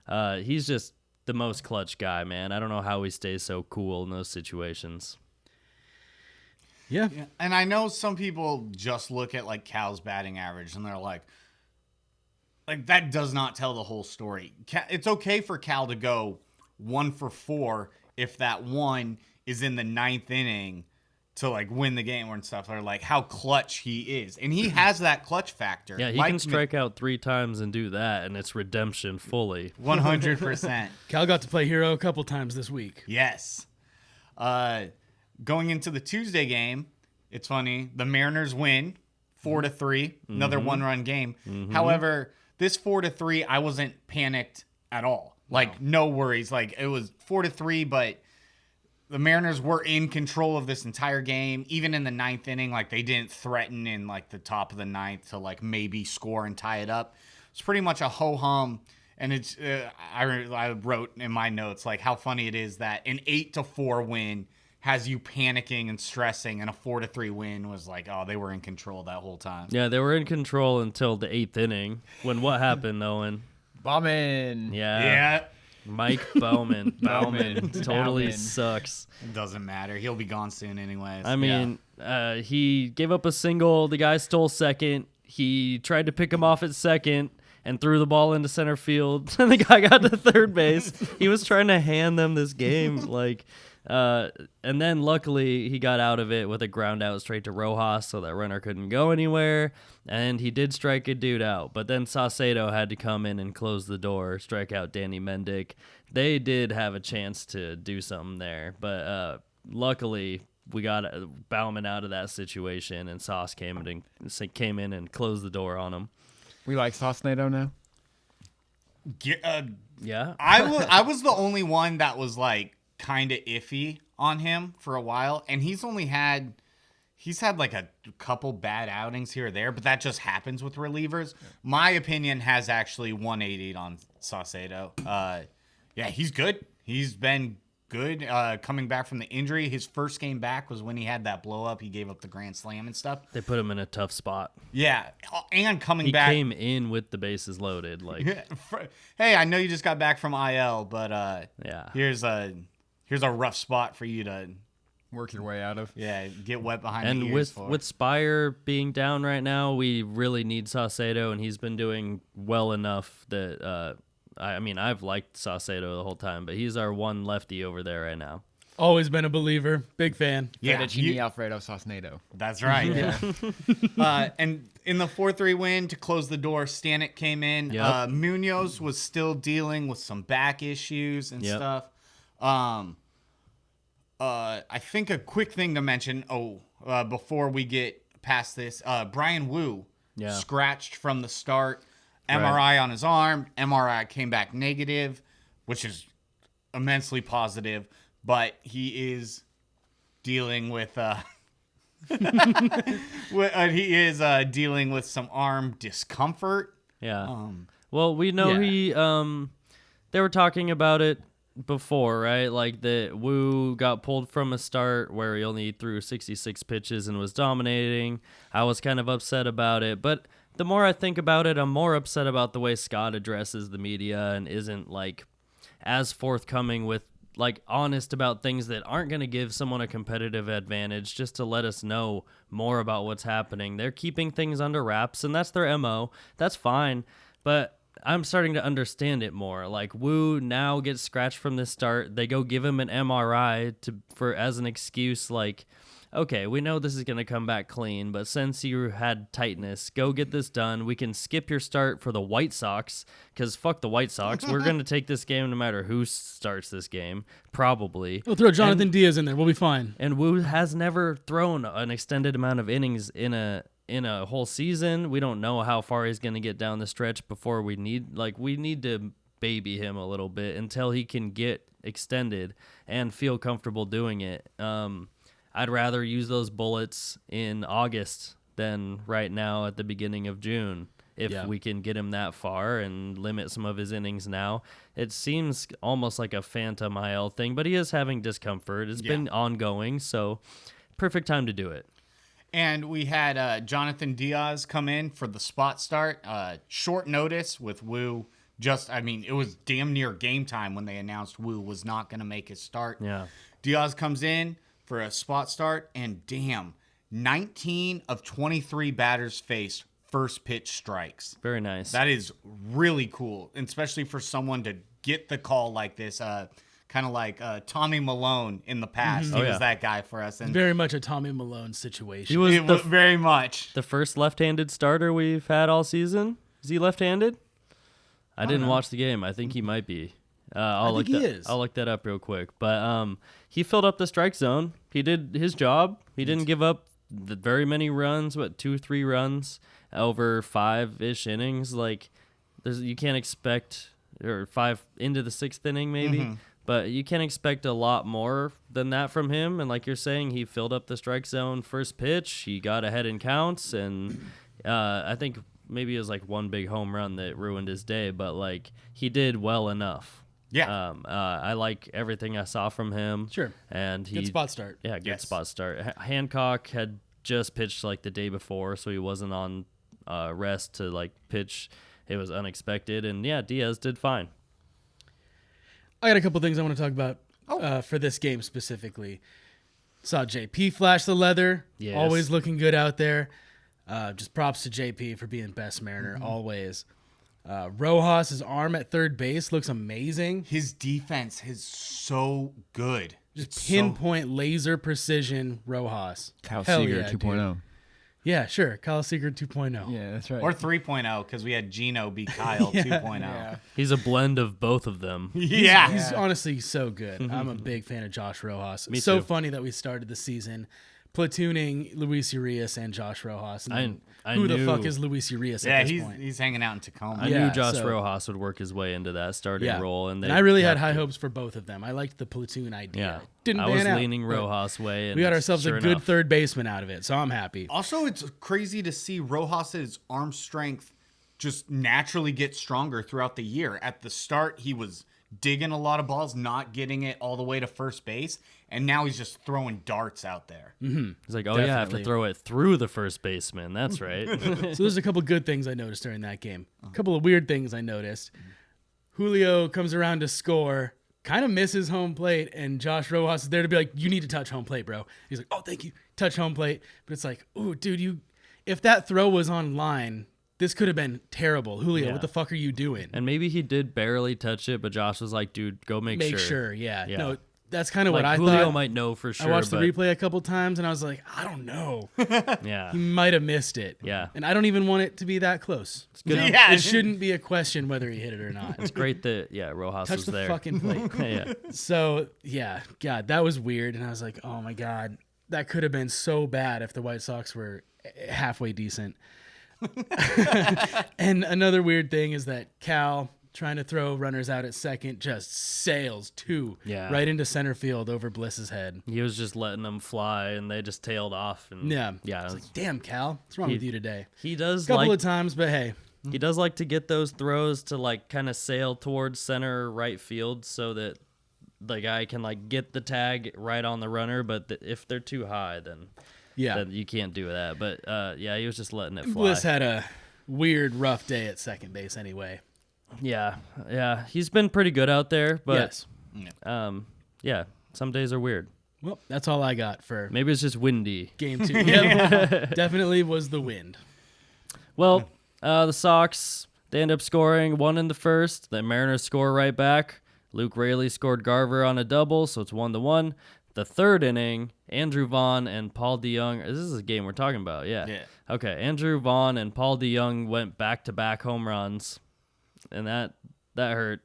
He's just the most clutch guy, man. I don't know how he stays so cool in those situations. Yeah. And I know some people just look at Cal's batting average and they're like that does not tell the whole story. It's okay for Cal to go 1 for 4 if that one is in the 9th inning to win the game and stuff. Or how clutch he is, and he has that clutch factor. Yeah, he can strike out 3 times and do that, and it's redemption fully. 100%. Cal got to play hero a couple times this week. Yes. Going into the Tuesday game, it's funny. The Mariners win 4-3, another 1-run game. However, this 4-3, I wasn't panicked at all. No worries. It was 4-3, but the Mariners were in control of this entire game. Even in the 9th inning, they didn't threaten in the top of the 9th to maybe score and tie it up. It's pretty much a ho-hum. And it's I wrote in my notes how funny it is that an 8-4 win has you panicking and stressing, and a 4-3 win was they were in control that whole time. Yeah, they were in control until the 8th inning. When what happened, Owen? Bauman. Yeah. Mike Bauman. Bauman. Totally Bauman. sucks. It doesn't matter. He'll be gone soon anyways. I mean, he gave up a single. The guy stole second. He tried to pick him off at second and threw the ball into center field. And the guy got to third base. He was trying to hand them this game. And then luckily he got out of it with a ground out straight to Rojas, so that runner couldn't go anywhere. And he did strike a dude out. But then Saucedo had to come in and close the door, strike out Danny Mendick. They did have a chance to do something there. But luckily we got Bauman out of that situation, and Sauce came in and closed the door on him. We like Saucedo now. Yeah. I was the only one that was kind of iffy on him for a while, and he's had like a couple bad outings here or there, but that just happens with relievers. My opinion has actually 180'd on Saucedo. Yeah, he's good. He's been good coming back from the injury. His first game back was when he had that blow up. He gave up the grand slam and stuff. They put him in a tough spot. Yeah, and coming He back, came in with the bases loaded. Like, hey, I know you just got back from IL, but yeah, here's a rough spot for you to Work your way out of. Yeah, get wet behind the and ears with Spire being down right now, we really need Saucedo, and he's been doing well enough that I've liked Saucedo the whole time, but he's our one lefty over there right now. Always been a believer. Big fan. Yeah, Fettuccine Alfredo Saucedo. That's right. Yeah. And in the 4-3 win to close the door, Stanek came in. Yep. Munoz was still dealing with some back issues and stuff. I think a quick thing to mention, before we get past this, Brian Wu scratched from the start. MRI on his arm. MRI came back negative, which is immensely positive, but he is dealing with dealing with some arm discomfort. Yeah. Well, we know he they were talking about it before, right? Like that Wu got pulled from a start where he only threw 66 pitches and was dominating. I was kind of upset about it, but the more I think about it, I'm more upset about the way Scott addresses the media and isn't like as forthcoming with like honest about things that aren't going to give someone a competitive advantage, just to let us know more about what's happening. They're keeping things under wraps, and that's their MO. That's fine, but I'm starting to understand it more. Like Wu now gets scratched from the start. They go give him an MRI as an excuse, like, okay, we know this is going to come back clean, but since you had tightness, go get this done. We can skip your start for the White Sox, because fuck the White Sox. We're going to take this game no matter who starts this game, probably. We'll throw Jonathan Diaz in there. We'll be fine. And Wu has never thrown an extended amount of innings in a whole season. We don't know how far he's going to get down the stretch before we need to baby him a little bit until he can get extended and feel comfortable doing it. I'd rather use those bullets in August than right now at the beginning of June. If we can get him that far and limit some of his innings now. It seems almost like a phantom IL thing, but he is having discomfort. It's been ongoing, so perfect time to do it. And we had Jonathan Diaz come in for the spot start. Short notice with Wu. It was damn near game time when they announced Wu was not going to make his start. Yeah. Diaz comes in for a spot start, and 19 of 23 batters faced first pitch strikes. Very nice. That is really cool, especially for someone to get the call like this. Kind of like Tommy Malone in the past. He was that guy for us. And very much a Tommy Malone situation. He was very much the first left-handed starter we've had all season. Is he left-handed? I didn't watch the game. I think he might be. I'll look that up real quick. But he filled up the strike zone. He did his job. He didn't give up very many runs. 2-3 runs over 5-ish innings. Like you can't expect, or 5 into the 6th inning maybe. But you can't expect a lot more than that from him. And like you're saying, he filled up the strike zone first pitch. He got ahead in counts, and I think maybe it was like one big home run that ruined his day. But like he did well enough. Yeah. I like everything I saw from him. Sure. And good spot start. Yeah, good spot start. Hancock had just pitched like the day before, so he wasn't on rest to like pitch. It was unexpected, and Diaz did fine. I got a couple things I want to talk about for this game specifically. Saw JP flash the leather. Yes. Always looking good out there. Just props to JP for being best Mariner always. Rojas' arm at third base looks amazing. His defense is so good. Just pinpoint laser precision Rojas. Kyle Seager 2.0. Dude. Yeah, sure. Kyle Seager 2.0. Yeah, that's right. Or 3.0, because we had Gino beat Kyle 2.0. Yeah. He's a blend of both of them. He's honestly so good. I'm a big fan of Josh Rojas. Me so too. funny that we started the season platooning Luis Urias and Josh Rojas. And then I who the knew- fuck is Luis Urias Yeah, at this point? he's hanging out in Tacoma. I Yeah, knew Josh so- Rojas would work his way into that starting role, and I really had left high it. hopes for both of them. I liked the platoon idea. Yeah, Didn't I pan was out, leaning but Rojas' way, and We got ourselves sure a good enough. third baseman out of it, so I'm happy. Also, it's crazy to see Rojas's arm strength just naturally get stronger throughout the year. At the start, he was digging a lot of balls, not getting it all the way to first base, and now he's just throwing darts out there. He's like, oh yeah, I have to Definitely. throw it through the first baseman. That's right. So there's a couple good things I noticed during that game. A couple of weird things I noticed. Julio comes around to score, kind of misses home plate, and Josh Rojas is there to be like, you need to touch home plate, bro. He's like, oh, thank you. Touch home plate. But it's like, oh, dude, if that throw was on line, this could have been terrible. Julio, Yeah. what the fuck are you doing? And maybe he did barely touch it, but Josh was like, dude, go make sure. Yeah. Yeah. No, that's kind of Like what I Julio thought. might know for sure. I watched but the replay a couple times, and I was like, I don't know. Yeah. He might have missed it. Yeah. And I don't even want it to be that close. good. Yeah, It shouldn't be a question whether he hit it or not. It's great that Rojas Touch was the there. fucking plate. Yeah. So, yeah, God, that was weird. And I was like, oh my God, that could have been so bad if the White Sox were halfway decent. And another weird thing is that Cal, trying to throw runners out at second, just sails right into center field over Bliss's head. He was just letting them fly, and they just tailed off. And Yeah. yeah. I was like, damn, Cal, what's wrong with you today? He does Couple like of times, but hey. he does like to get those throws to like kind of sail towards center right field so that the guy can like get the tag right on the runner. But if they're too high, then you can't do that. But yeah, he was just letting it fly. Bliss had a weird, rough day at second base anyway. Yeah, he's been pretty good out there, but Yes. yeah, some days are weird. Well, that's all I got for Maybe it's just windy. game 2. Yep. Definitely was the wind. Well, the Sox, they end up scoring 1 in the first. The Mariners score right back. Luke Raley scored Garver on a double, so it's 1-1. The third inning, Andrew Vaughn and Paul DeYoung. This is a game we're talking about, yeah. Okay, Andrew Vaughn and Paul DeYoung went back-to-back home runs, and that hurt.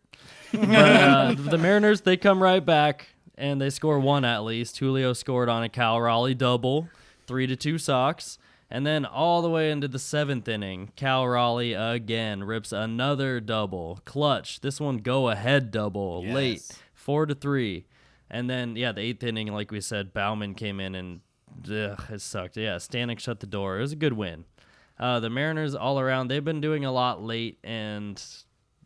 But, the Mariners, they come right back, and they score 1 at least. Julio scored on a Cal Raleigh double, 3-2 Sox. And then all the way into the 7th inning, Cal Raleigh again rips another double. Clutch. This one go-ahead double. Yes. Late. 4-3. And then, the 8th inning, like we said, Bauman came in and it sucked. Yeah, Stanek shut the door. It was a good win. The Mariners all around, they've been doing a lot late, and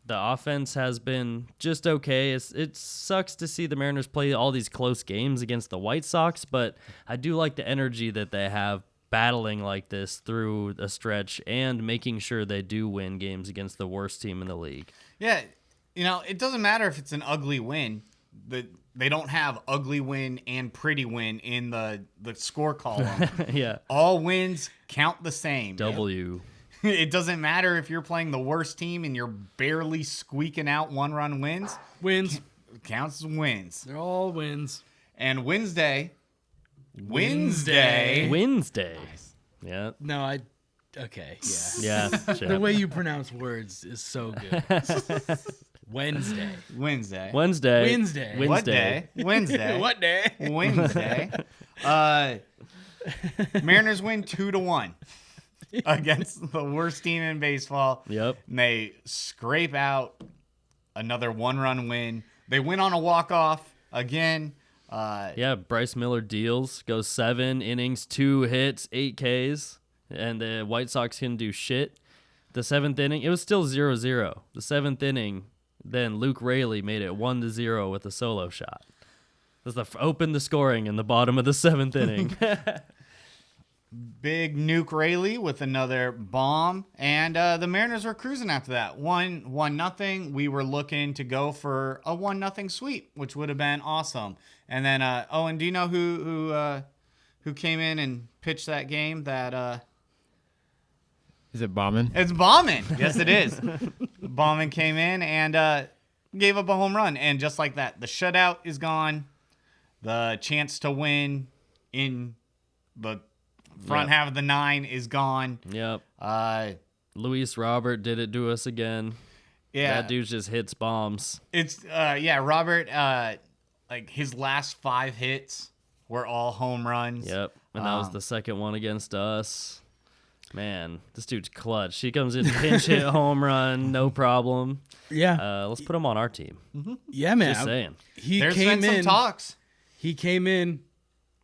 the offense has been just okay. It sucks to see the Mariners play all these close games against the White Sox, but I do like the energy that they have battling like this through a stretch and making sure they do win games against the worst team in the league. Yeah, it doesn't matter if it's an ugly win. They don't have ugly win and pretty win in the score column. Yeah. All wins count the same. W. It doesn't matter if you're playing the worst team and you're barely squeaking out 1-run wins. Wins. It counts as wins. They're all wins. And Wednesday. Wednesday. Yeah. No, okay, yeah. Yeah. The way you pronounce words is so good. Wednesday. Wednesday. Wednesday. What day? Wednesday. What day? Wednesday. Mariners win 2-1 against the worst team in baseball. Yep. And they scrape out another 1-run win. They win on a walk-off again. Yeah, Bryce Miller deals, goes 7 innings, 2 hits, 8 Ks, and the White Sox couldn't do shit. The 7th inning, it was still 0-0. The 7th inning, then Luke Raley made it 1-0 with a solo shot. That's opened the scoring in the bottom of the 7th inning. Big Nuke Rayleigh with another bomb, and the Mariners were cruising after that. 1-0. We were looking to go for a 1-0 sweep, which would have been awesome. And then Owen, do you know who came in and pitched that game? Is it Bauman? It's Bauman. Yes, it is. Bauman came in and gave up a home run, and just like that, the shutout is gone. The chance to win in the front half of the 9 is gone. Yep. Luis Robert did it to us again. Yeah, That dude just hits bombs. it's Robert. Like his last 5 hits were all home runs. Yep. And that was the second one against us. Man, this dude's clutch. He comes in pinch hit home run, no problem. Yeah. Let's put him on our team. Yeah, man. Just saying. There's been some talks. He came in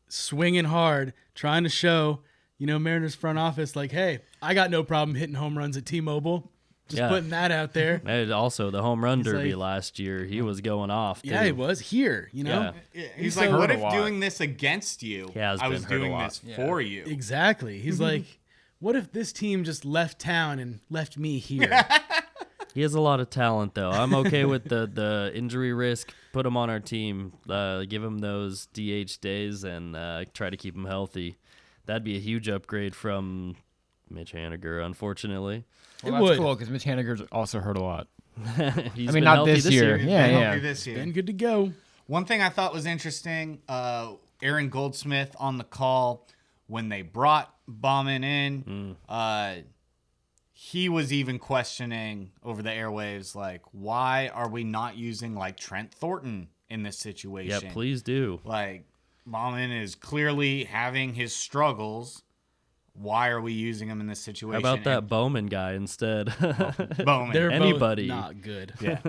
swinging hard, trying to show, Mariners front office, like, hey, I got no problem hitting home runs at T-Mobile. Just putting that out there. And also, the home run derby last year, he was going off, too. Yeah, he was here, Yeah. He's like, what if doing this against you, I was doing this for you? Exactly. He's like, what if this team just left town and left me here? He has a lot of talent, though. I'm okay with the injury risk. Put him on our team. Give him those DH days and try to keep him healthy. That'd be a huge upgrade from Mitch Haniger, unfortunately. Well, that's cool because Mitch Haniger's also hurt a lot. He's I mean, not this year. Yeah. This year. Been good to go. One thing I thought was interesting, Aaron Goldsmith on the call when they brought Bauman in, he was even questioning over the airwaves, like, why are we not using like Trent Thornton in this situation? Yeah, please do. Like, Bauman is clearly having his struggles. Why are we using him in this situation? How about that Bowman guy instead? Bowman. They're Anybody. both not good. Yeah.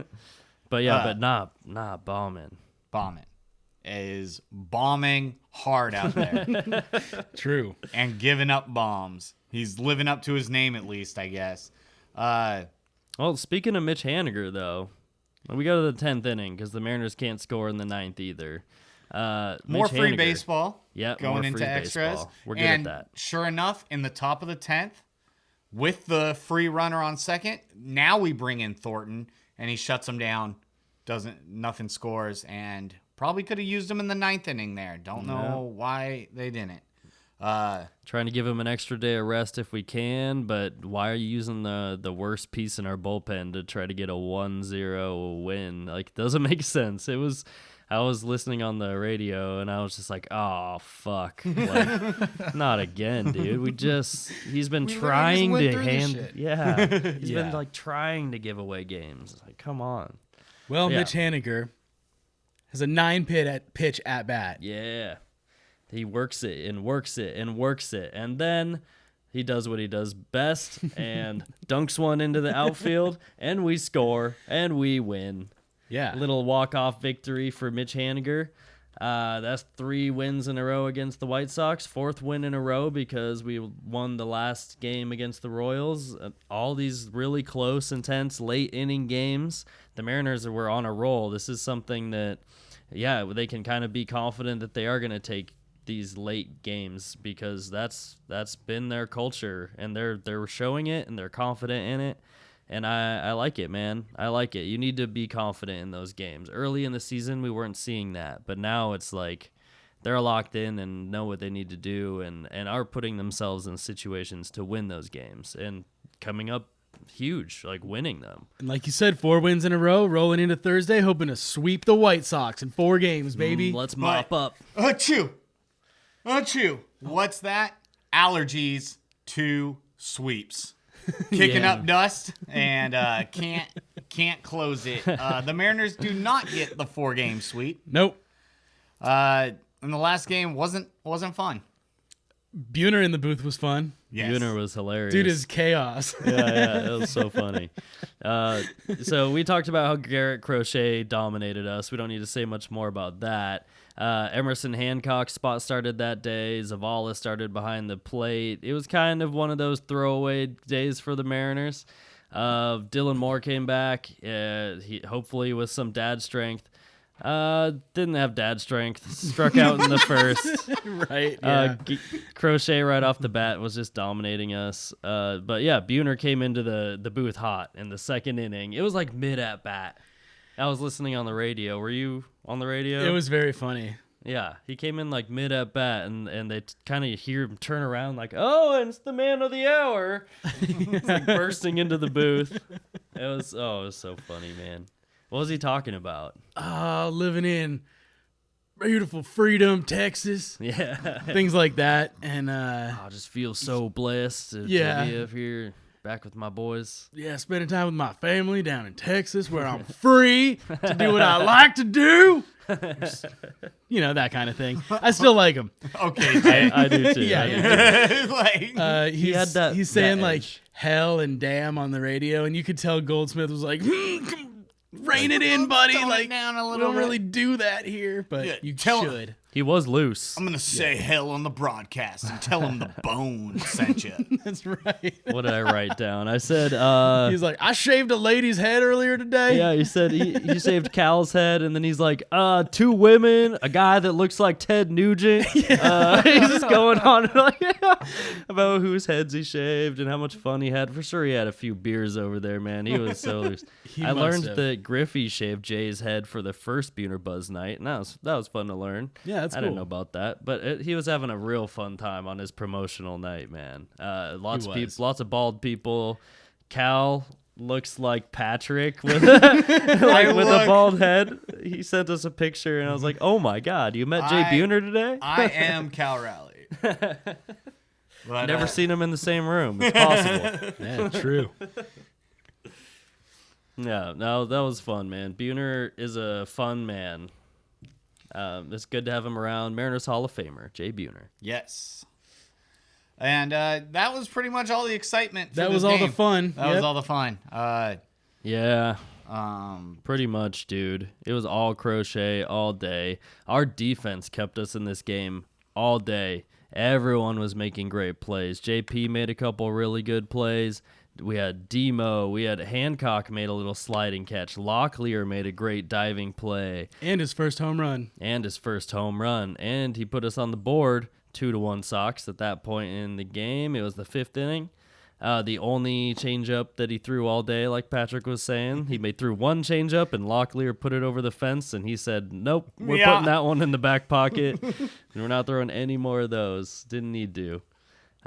but not Bowman. Bauman is bombing hard out there. True. And giving up bombs. He's living up to his name at least, I guess. Well, speaking of Mitch Haniger, though, we go to the 10th inning because the Mariners can't score in the 9th either. More Mitch free Haniger, baseball more going free into extras. baseball. We're good and at that. Sure enough, in the top of the 10th, with the free runner on second, now we bring in Thornton, and he shuts him down. Nothing scores, and probably could have used him in the 9th inning there. Don't know why they didn't. Trying to give him an extra day of rest if we can, but why are you using the worst piece in our bullpen to try to get a 1-0 win? Like, it doesn't make sense. I was listening on the radio and I was just like, oh, fuck. Like, not again, dude. He's been trying to hand. Yeah. He's been like trying to give away games. Like, come on. Well, Mitch Haniger has a 9-pitch at bat. Yeah. He works it and works it and works it. And then he does what he does best and dunks one into the outfield, and we score and we win. Yeah. Little walk-off victory for Mitch Haniger. That's 3 wins in a row against the White Sox. 4th win in a row because we won the last game against the Royals. All these really close, intense, late-inning games. The Mariners were on a roll. This is something that, they can kind of be confident that they are going to take these late games because that's been their culture, and they're showing it, and they're confident in it. And I like it, man. I like it. You need to be confident in those games. Early in the season, we weren't seeing that. But now it's like they're locked in and know what they need to do and are putting themselves in situations to win those games. And coming up huge, like winning them. And like you said, 4 wins in a row, rolling into Thursday, hoping to sweep the White Sox in 4 games, baby. Let's mop up. Achoo! What's that? Allergies to sweeps. Kicking up dust and can't close it. The Mariners do not get the 4-game sweep. Nope. And the last game wasn't fun. Buhner in the booth was fun. Yes. Buhner was hilarious. Dude is chaos. Yeah, it was so funny. So we talked about how Garrett Crochet dominated us. We don't need to say much more about that. Emerson Hancock's spot started that day. Zavala started behind the plate. It was kind of one of those throwaway days for the Mariners. Dylan Moore came back, he hopefully with some dad strength. Didn't have dad strength. Struck out in the first. Right. Yeah. Crochet right off the bat was just dominating us. But yeah, Buhner came into the booth hot in the 2nd inning. It was like mid at bat. I was listening on the radio. Were you on the radio? It was very funny. Yeah, he came in like mid at bat, and they kind of hear him turn around like, "Oh, and it's the man of the hour!" It's like bursting into the booth. It was so funny, man. What was he talking about? Living in beautiful Freedom, Texas. Yeah, Things like that, and I just feel so blessed to Yeah. be up here. back with my boys. Yeah, spending time with my family down in Texas where I'm free to do what I like to do. Just, that kind of thing. I still like him. Okay, Jay. I do too. Yeah, I do too. Like, He's saying that like edge. hell and damn on the radio, and you could tell Goldsmith was like, rein it in, buddy. tone it Like, down a we little don't bit. really do that here, but Yeah, you tell him. should. He was loose. I'm gonna say hell on the broadcast and tell him the bone sent you. That's right. What did I write down? I said, He's like, I shaved a lady's head earlier today. yeah, he said he shaved Cal's head, and then he's like, 2 women, a guy that looks like Ted Nugent. He's just going on like, about whose heads he shaved and how much fun he had. For sure, he had a few beers over there, man. He was so loose. I must learned have. that Griffey shaved Jay's head for the first Buhner Buzz night, and that was fun to learn. Yeah, that's I didn't cool. know about that, but he was having a real fun time on his promotional night, man. Lots of was. people, lots of bald people. Cal looks like Patrick with with a bald head. He sent us a picture, and I was like, "Oh my God, you met Jay Buhner today?" I am Cal Raleigh. But, Never seen him in the same room. It's possible. Yeah, true. Yeah, no, that was fun, man. Buhner is a fun man. It's good to have him around. Mariners Hall of Famer, Jay Buhner. Yes. And that was pretty much all the excitement. For That this was all game. the fun. That was all the fun. Yeah, pretty much, dude. It was all crochet all day. Our defense kept us in this game all day. Everyone was making great plays. JP made a couple really good plays. We had Demo. We had Hancock made a little sliding catch. Locklear made a great diving play. And his first home run. And his first home run. And he put us on the board 2-1 Sox at that point in the game. It was the 5th inning. The only changeup that he threw all day, like Patrick was saying. He threw one changeup, and Locklear put it over the fence, and he said, nope, we're putting that one in the back pocket, and we're not throwing any more of those. Didn't need to.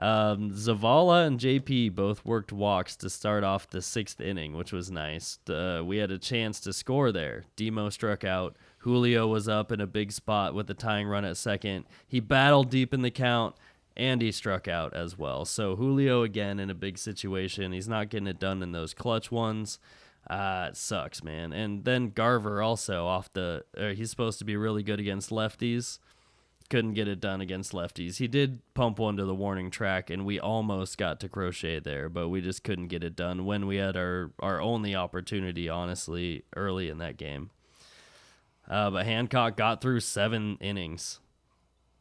Zavala and JP both worked walks to start off the 6th inning, which was nice. We had a chance to score there. Demo struck out. Julio was up in a big spot with a tying run at second. He battled deep in the count, and he struck out as well. So Julio, again, in a big situation. He's not getting it done in those clutch ones. It sucks, man. And then Garver also he's supposed to be really good against lefties. Couldn't get it done against lefties. He did pump one to the warning track, and we almost got to crochet there, but we just couldn't get it done when we had our only opportunity, honestly, early in that game. But Hancock got through 7 innings.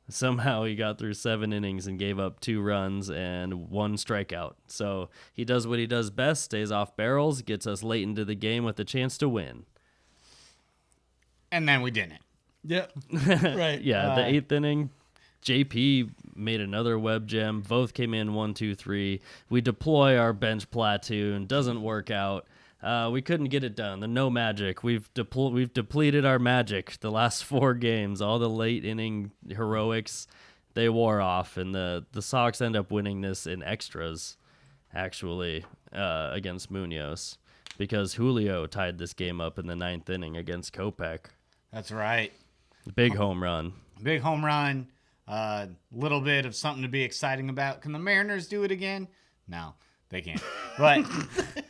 Somehow he got through 7 innings and gave up 2 runs and 1 strikeout. So he does what he does best, stays off barrels, gets us late into the game with a chance to win. And then we didn't. Yep. Right. Yeah, the 8th inning, JP made another web gem. Both came in 1, 2, 3. We deploy our bench platoon. Doesn't work out. We couldn't get it done. The no magic. We've depleted our magic the last 4 games. All the late inning heroics, they wore off, and the Sox end up winning this in extras, actually, against Munoz, because Julio tied this game up in the 9th inning against Kopech. That's right. Big home run. Big home run. Little bit of something to be exciting about. Can the Mariners do it again? No, they can't. But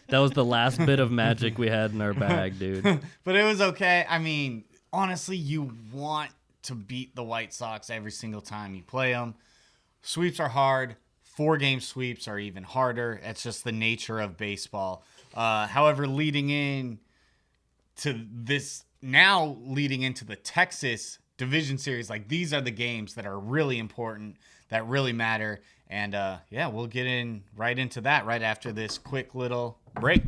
That was the last bit of magic we had in our bag, dude. but it was okay. I mean, honestly, you want to beat the White Sox every single time you play them. Sweeps are hard. 4-game sweeps are even harder. It's just the nature of baseball. However, leading into the Texas Division Series, like, these are the games that are really important, that really matter. And we'll get right into that right after this quick little break.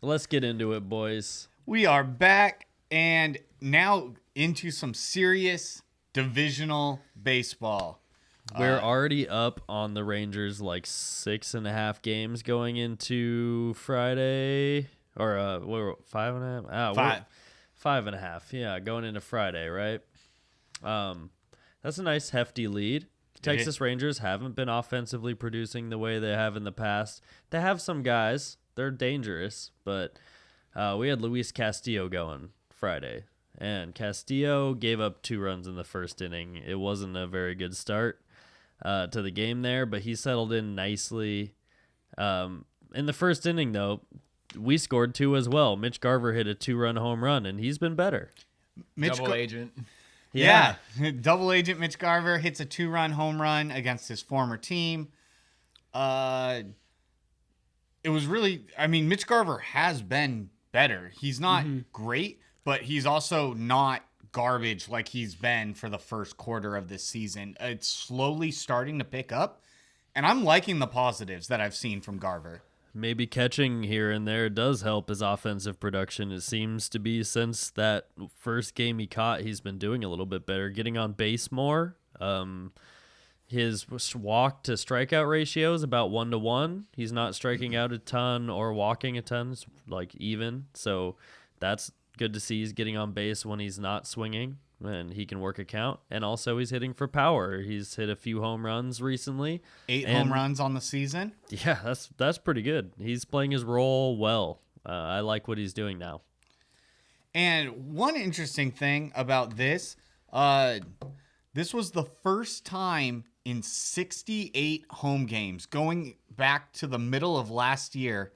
Let's get into it, boys. We are back and now into some serious divisional baseball. We're already up on the Rangers like 6.5 games going into Friday. Or we're 5.5? Five. 5.5. Yeah, going into Friday, right? That's a nice hefty lead. Texas Rangers haven't been offensively producing the way they have in the past. They have some guys. They're dangerous, but we had Luis Castillo going Friday, and Castillo gave up 2 runs in the first inning. It wasn't a very good start. to the game there, but he settled in nicely. In the first inning, though, we scored 2 as well. Mitch Garver hit a 2-run home run, and he's been better. Double agent. Yeah. Double agent Mitch Garver hits a 2-run home run against his former team. It was really, I mean, Mitch Garver has been better. He's not great, but he's also not garbage like he's been for the first quarter of this season. It's slowly starting to pick up, and I'm liking the positives that I've seen from Garver. Maybe catching here and there does help his offensive production. It seems to be since that first game he caught, he's been doing a little bit better, getting on base more. His walk to strikeout ratio is about 1-to-1. He's not striking out a ton or walking a ton. It's like even. So that's good to see. He's getting on base when he's not swinging, and he can work a count. And also he's hitting for power. He's hit a few home runs recently. 8 home runs on the season. Yeah, that's pretty good. He's playing his role well. I like what he's doing now. And one interesting thing about this was the first time in 68 home games, going back to the middle of last year,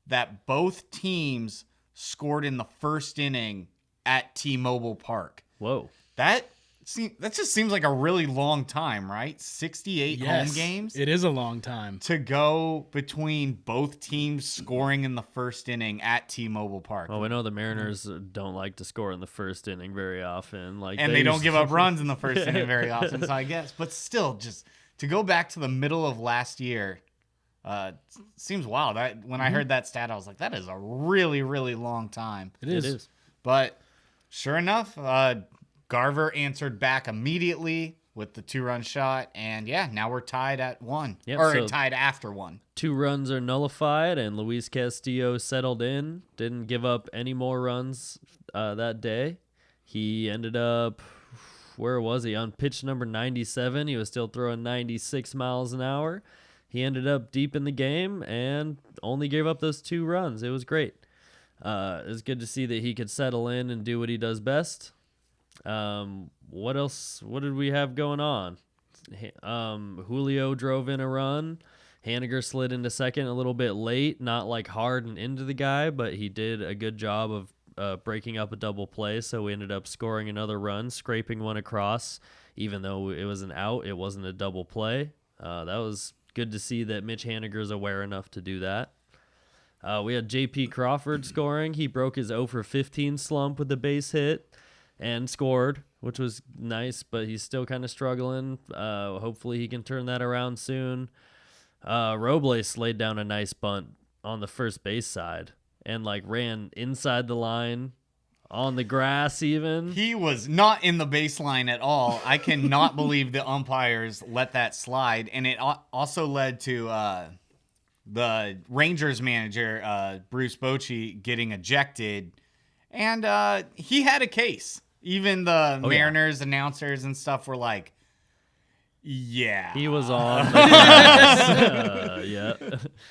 that both teams scored in the first inning at T-Mobile Park. Whoa. That just seems like a really long time, right? 68 home games. It is a long time to go between both teams scoring in the first inning at T-Mobile Park. Well, we know the Mariners don't like to score in the first inning very often. And they don't give up runs in the first inning very often, so I guess. But still, just to go back to the middle of last year, seems wild. When I heard that stat, I was like, that is a really, really long time. It is. But sure enough, Garver answered back immediately with the 2-run shot, and now we're tied at 1. Yep, or so tied after 1. 2 runs are nullified, and Luis Castillo settled in, didn't give up any more runs that day. He ended up, where was he? On pitch number 97, he was still throwing 96 miles an hour. He ended up deep in the game and only gave up those 2 runs. It was great. It was good to see that he could settle in and do what he does best. What else? What did we have going on? Julio drove in a run. Haniger slid into second a little bit late, not like hard and into the guy, but he did a good job of breaking up a double play. So we ended up scoring another run, scraping one across. Even though it was an out, it wasn't a double play. That was good to see that Mitch Haniger's aware enough to do that. We had J.P. Crawford scoring. He broke his 0 for 15 slump with a base hit and scored, which was nice, but he's still kind of struggling. Hopefully he can turn that around soon. Robles laid down a nice bunt on the first base side and ran inside the line on the grass even. He was not in the baseline at all. I cannot believe the umpires let that slide, and it also led to the Rangers manager, Bruce Bochy, getting ejected, and he had a case. Even the Mariners announcers and stuff were like, yeah. He was on the grass.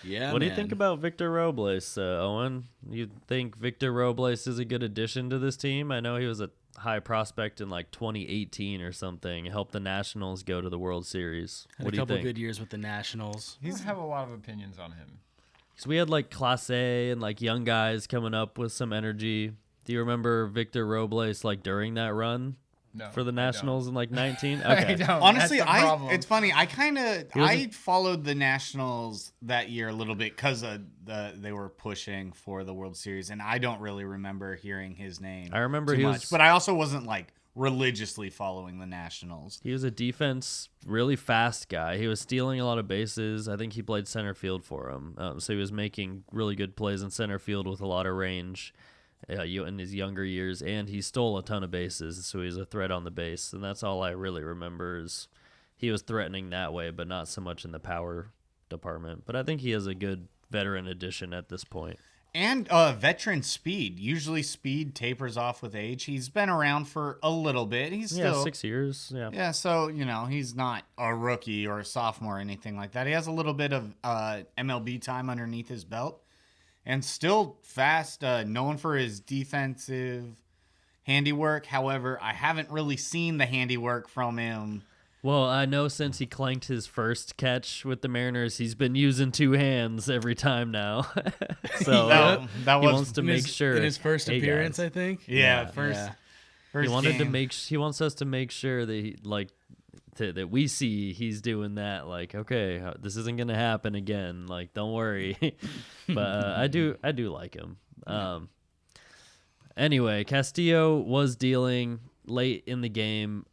Yeah, What do you think about Victor Robles, Owen? You think Victor Robles is a good addition to this team? I know he was a high prospect in 2018 or something. Helped the Nationals go to the World Series. Had what do a you couple think? good years with the Nationals. He's have a lot of opinions on him. Because we had Clase A and young guys coming up with some energy. Do you remember Victor Robles during that run? No, for the Nationals in 19? I Okay. don't. Honestly, That's the problem. it's funny. I followed the Nationals that year a little bit because they were pushing for the World Series, and I don't really remember hearing his name. I remember too he much, was, but I also wasn't religiously following the Nationals. He was a defense, really fast guy. He was stealing a lot of bases. I think he played center field for him, so he was making really good plays in center field with a lot of range. In his younger years, and he stole a ton of bases, so he's a threat on the base, and that's all I really remember is he was threatening that way, but not so much in the power department. But I think he is a good veteran addition at this point. And veteran speed. Usually speed tapers off with age. He's been around for a little bit. He's still 6 years. Yeah. Yeah, so, he's not a rookie or a sophomore or anything like that. He has a little bit of MLB time underneath his belt. And still fast, known for his defensive handiwork. However, I haven't really seen the handiwork from him Well, I know since he clanked his first catch with the Mariners, he's been using 2 hands every time now. So that he was wants to make sure in his first hey, appearance, guys. I think. yeah, first He wanted game. he wants us to make sure that that we see he's doing that. Like, okay, this isn't gonna happen again. Like, don't worry. But I do like him. Anyway, Castillo was dealing late in the game.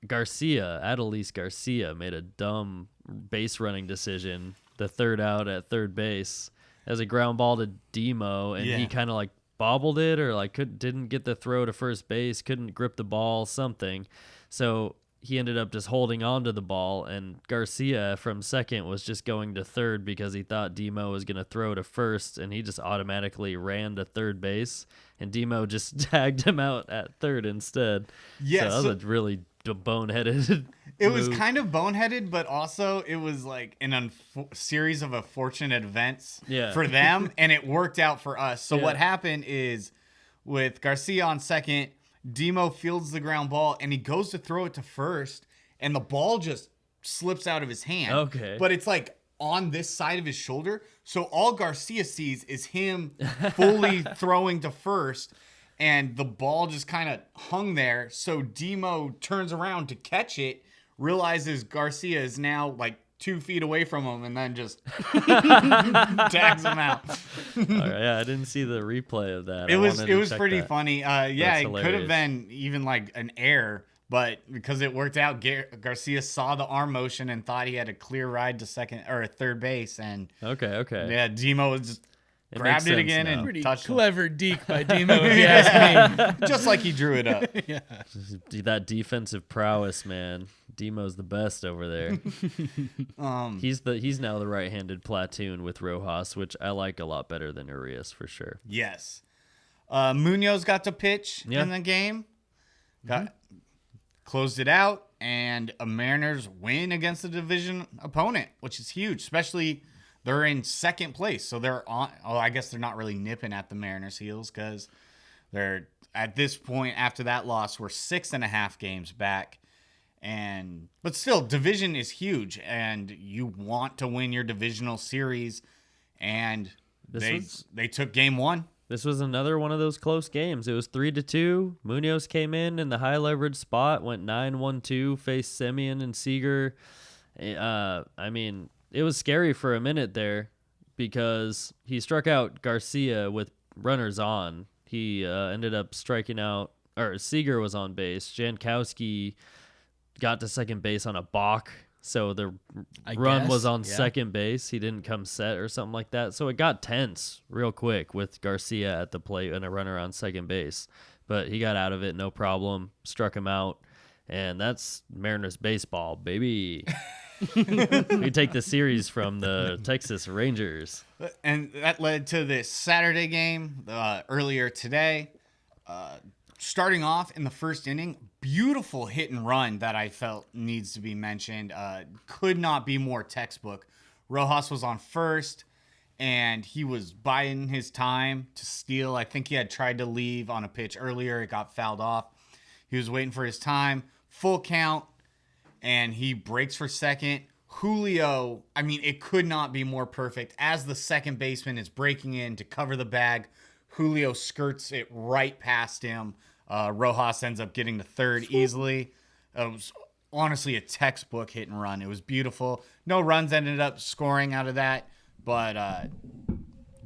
Adolis Garcia made a dumb base running decision. The third out at third base as a ground ball to Demo, and he kind of like bobbled it or like didn't get the throw to first base, couldn't grip the ball, something. So he ended up just holding on to the ball, and Garcia from second was just going to third because he thought Demo was going to throw to first, and he just automatically ran to third base, and Demo just tagged him out at third instead. Yeah, so that was a really boneheaded It was move. kind of boneheaded, but also it was like an series of unfortunate events for them, and it worked out for us. So what happened is with Garcia on second, Demo fields the ground ball, and he goes to throw it to first, and the ball just slips out of his hand. Okay. But it's like on this side of his shoulder, so all Garcia sees is him fully throwing to first, and the ball just kind of hung there. So Demo turns around to catch it, realizes Garcia is now like 2 feet away from him, and then just tags him out. All right, yeah, I didn't see the replay of that. It I was wanted to check pretty that. funny. It That's could have hilarious. been even like an error, but because it worked out, Garcia saw the arm motion and thought he had a clear ride to second or third base, and Okay. yeah, Demo just It grabbed makes it sense again now. and Pretty touched him. clever deke by Demo, if you ask me. Just like he drew it up. That defensive prowess, man. Demo's the best over there. He's now the right-handed platoon with Rojas, which I like a lot better than Urias for sure. Yes. Munoz got to pitch in the game. Closed it out, and a Mariners win against the division opponent, which is huge, especially they're in second place. So they're on. Oh, I guess they're not really nipping at the Mariners' heels because they're at this point after that loss, we're 6.5 games back. But still, division is huge, and you want to win your divisional series, and they took game 1. This was another one of those close games. It was 3-2. Munoz came in the high leverage spot, went 9-1-2, faced Semien and Seager. I mean, it was scary for a minute there because he struck out Garcia with runners on. He ended up striking out, or Seager was on base. Jankowski got to second base on a balk, so the run was on second base. He didn't come set or something like that. So it got tense real quick with Garcia at the plate and a runner on second base. But he got out of it, no problem, struck him out. And that's Mariners baseball, baby. We take the series from the Texas Rangers. And that led to this Saturday game earlier today. Starting off in the first inning, beautiful hit and run that I felt needs to be mentioned. Could not be more textbook. Rojas was on first, and he was biding his time to steal. I think he had tried to leave on a pitch earlier. It got fouled off. He was waiting for his time. Full count, and he breaks for second. Julio, I mean, it could not be more perfect. As the second baseman is breaking in to cover the bag, Julio skirts it right past him. Rojas ends up getting to third easily. It was honestly a textbook hit and run. It was beautiful. No runs ended up scoring out of that, but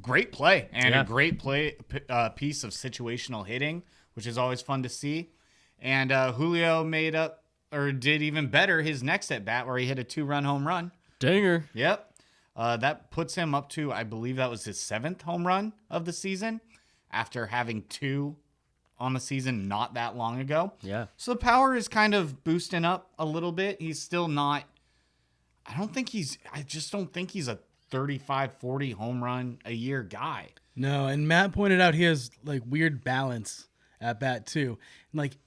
great play and a great piece of situational hitting, which is always fun to see. And Julio did even better his next at bat where he hit a 2-run home run. Dinger. Yep. That puts him up to, I believe that was his 7th home run of the season after having 2 on the season not that long ago. Yeah. So the power is kind of boosting up a little bit. He's still not, I just don't think he's a 35, 40 home run a year guy. No, and Matt pointed out he has like weird balance at bat too. Like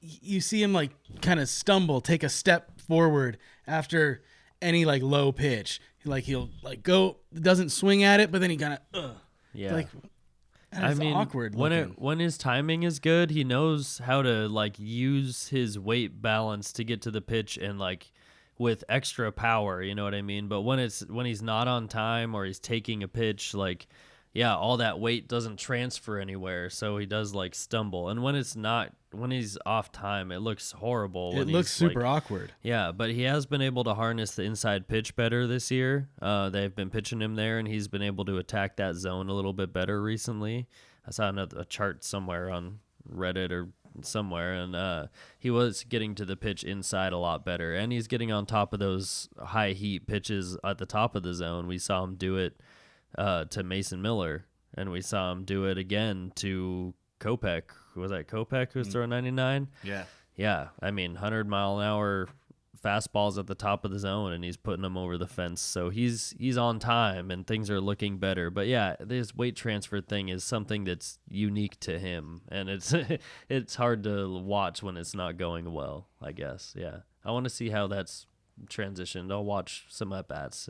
you see him like kind of stumble, take a step forward after any like low pitch. Like he'll like go, doesn't swing at it, but then he kind of Yeah. like That's awkward when his timing is good, he knows how to like use his weight balance to get to the pitch and like with extra power, you know what I mean? But when he's not on time or he's taking a pitch, like all that weight doesn't transfer anywhere, so he does like stumble. And when he's off time, it looks horrible. It looks super awkward. Yeah, but he has been able to harness the inside pitch better this year. They've been pitching him there, and he's been able to attack that zone a little bit better recently. I saw a chart somewhere on Reddit or somewhere, and he was getting to the pitch inside a lot better, and he's getting on top of those high heat pitches at the top of the zone. We saw him do it to Mason Miller, and we saw him do it again to Kopech. Was that Kopech who was throwing 99? Yeah. I mean, 100-mile-an-hour fastballs at the top of the zone, and he's putting them over the fence. So he's on time, and things are looking better. But yeah, this weight transfer thing is something that's unique to him, and it's hard to watch when it's not going well, I guess. Yeah, I want to see how that's transitioned. I'll watch some at-bats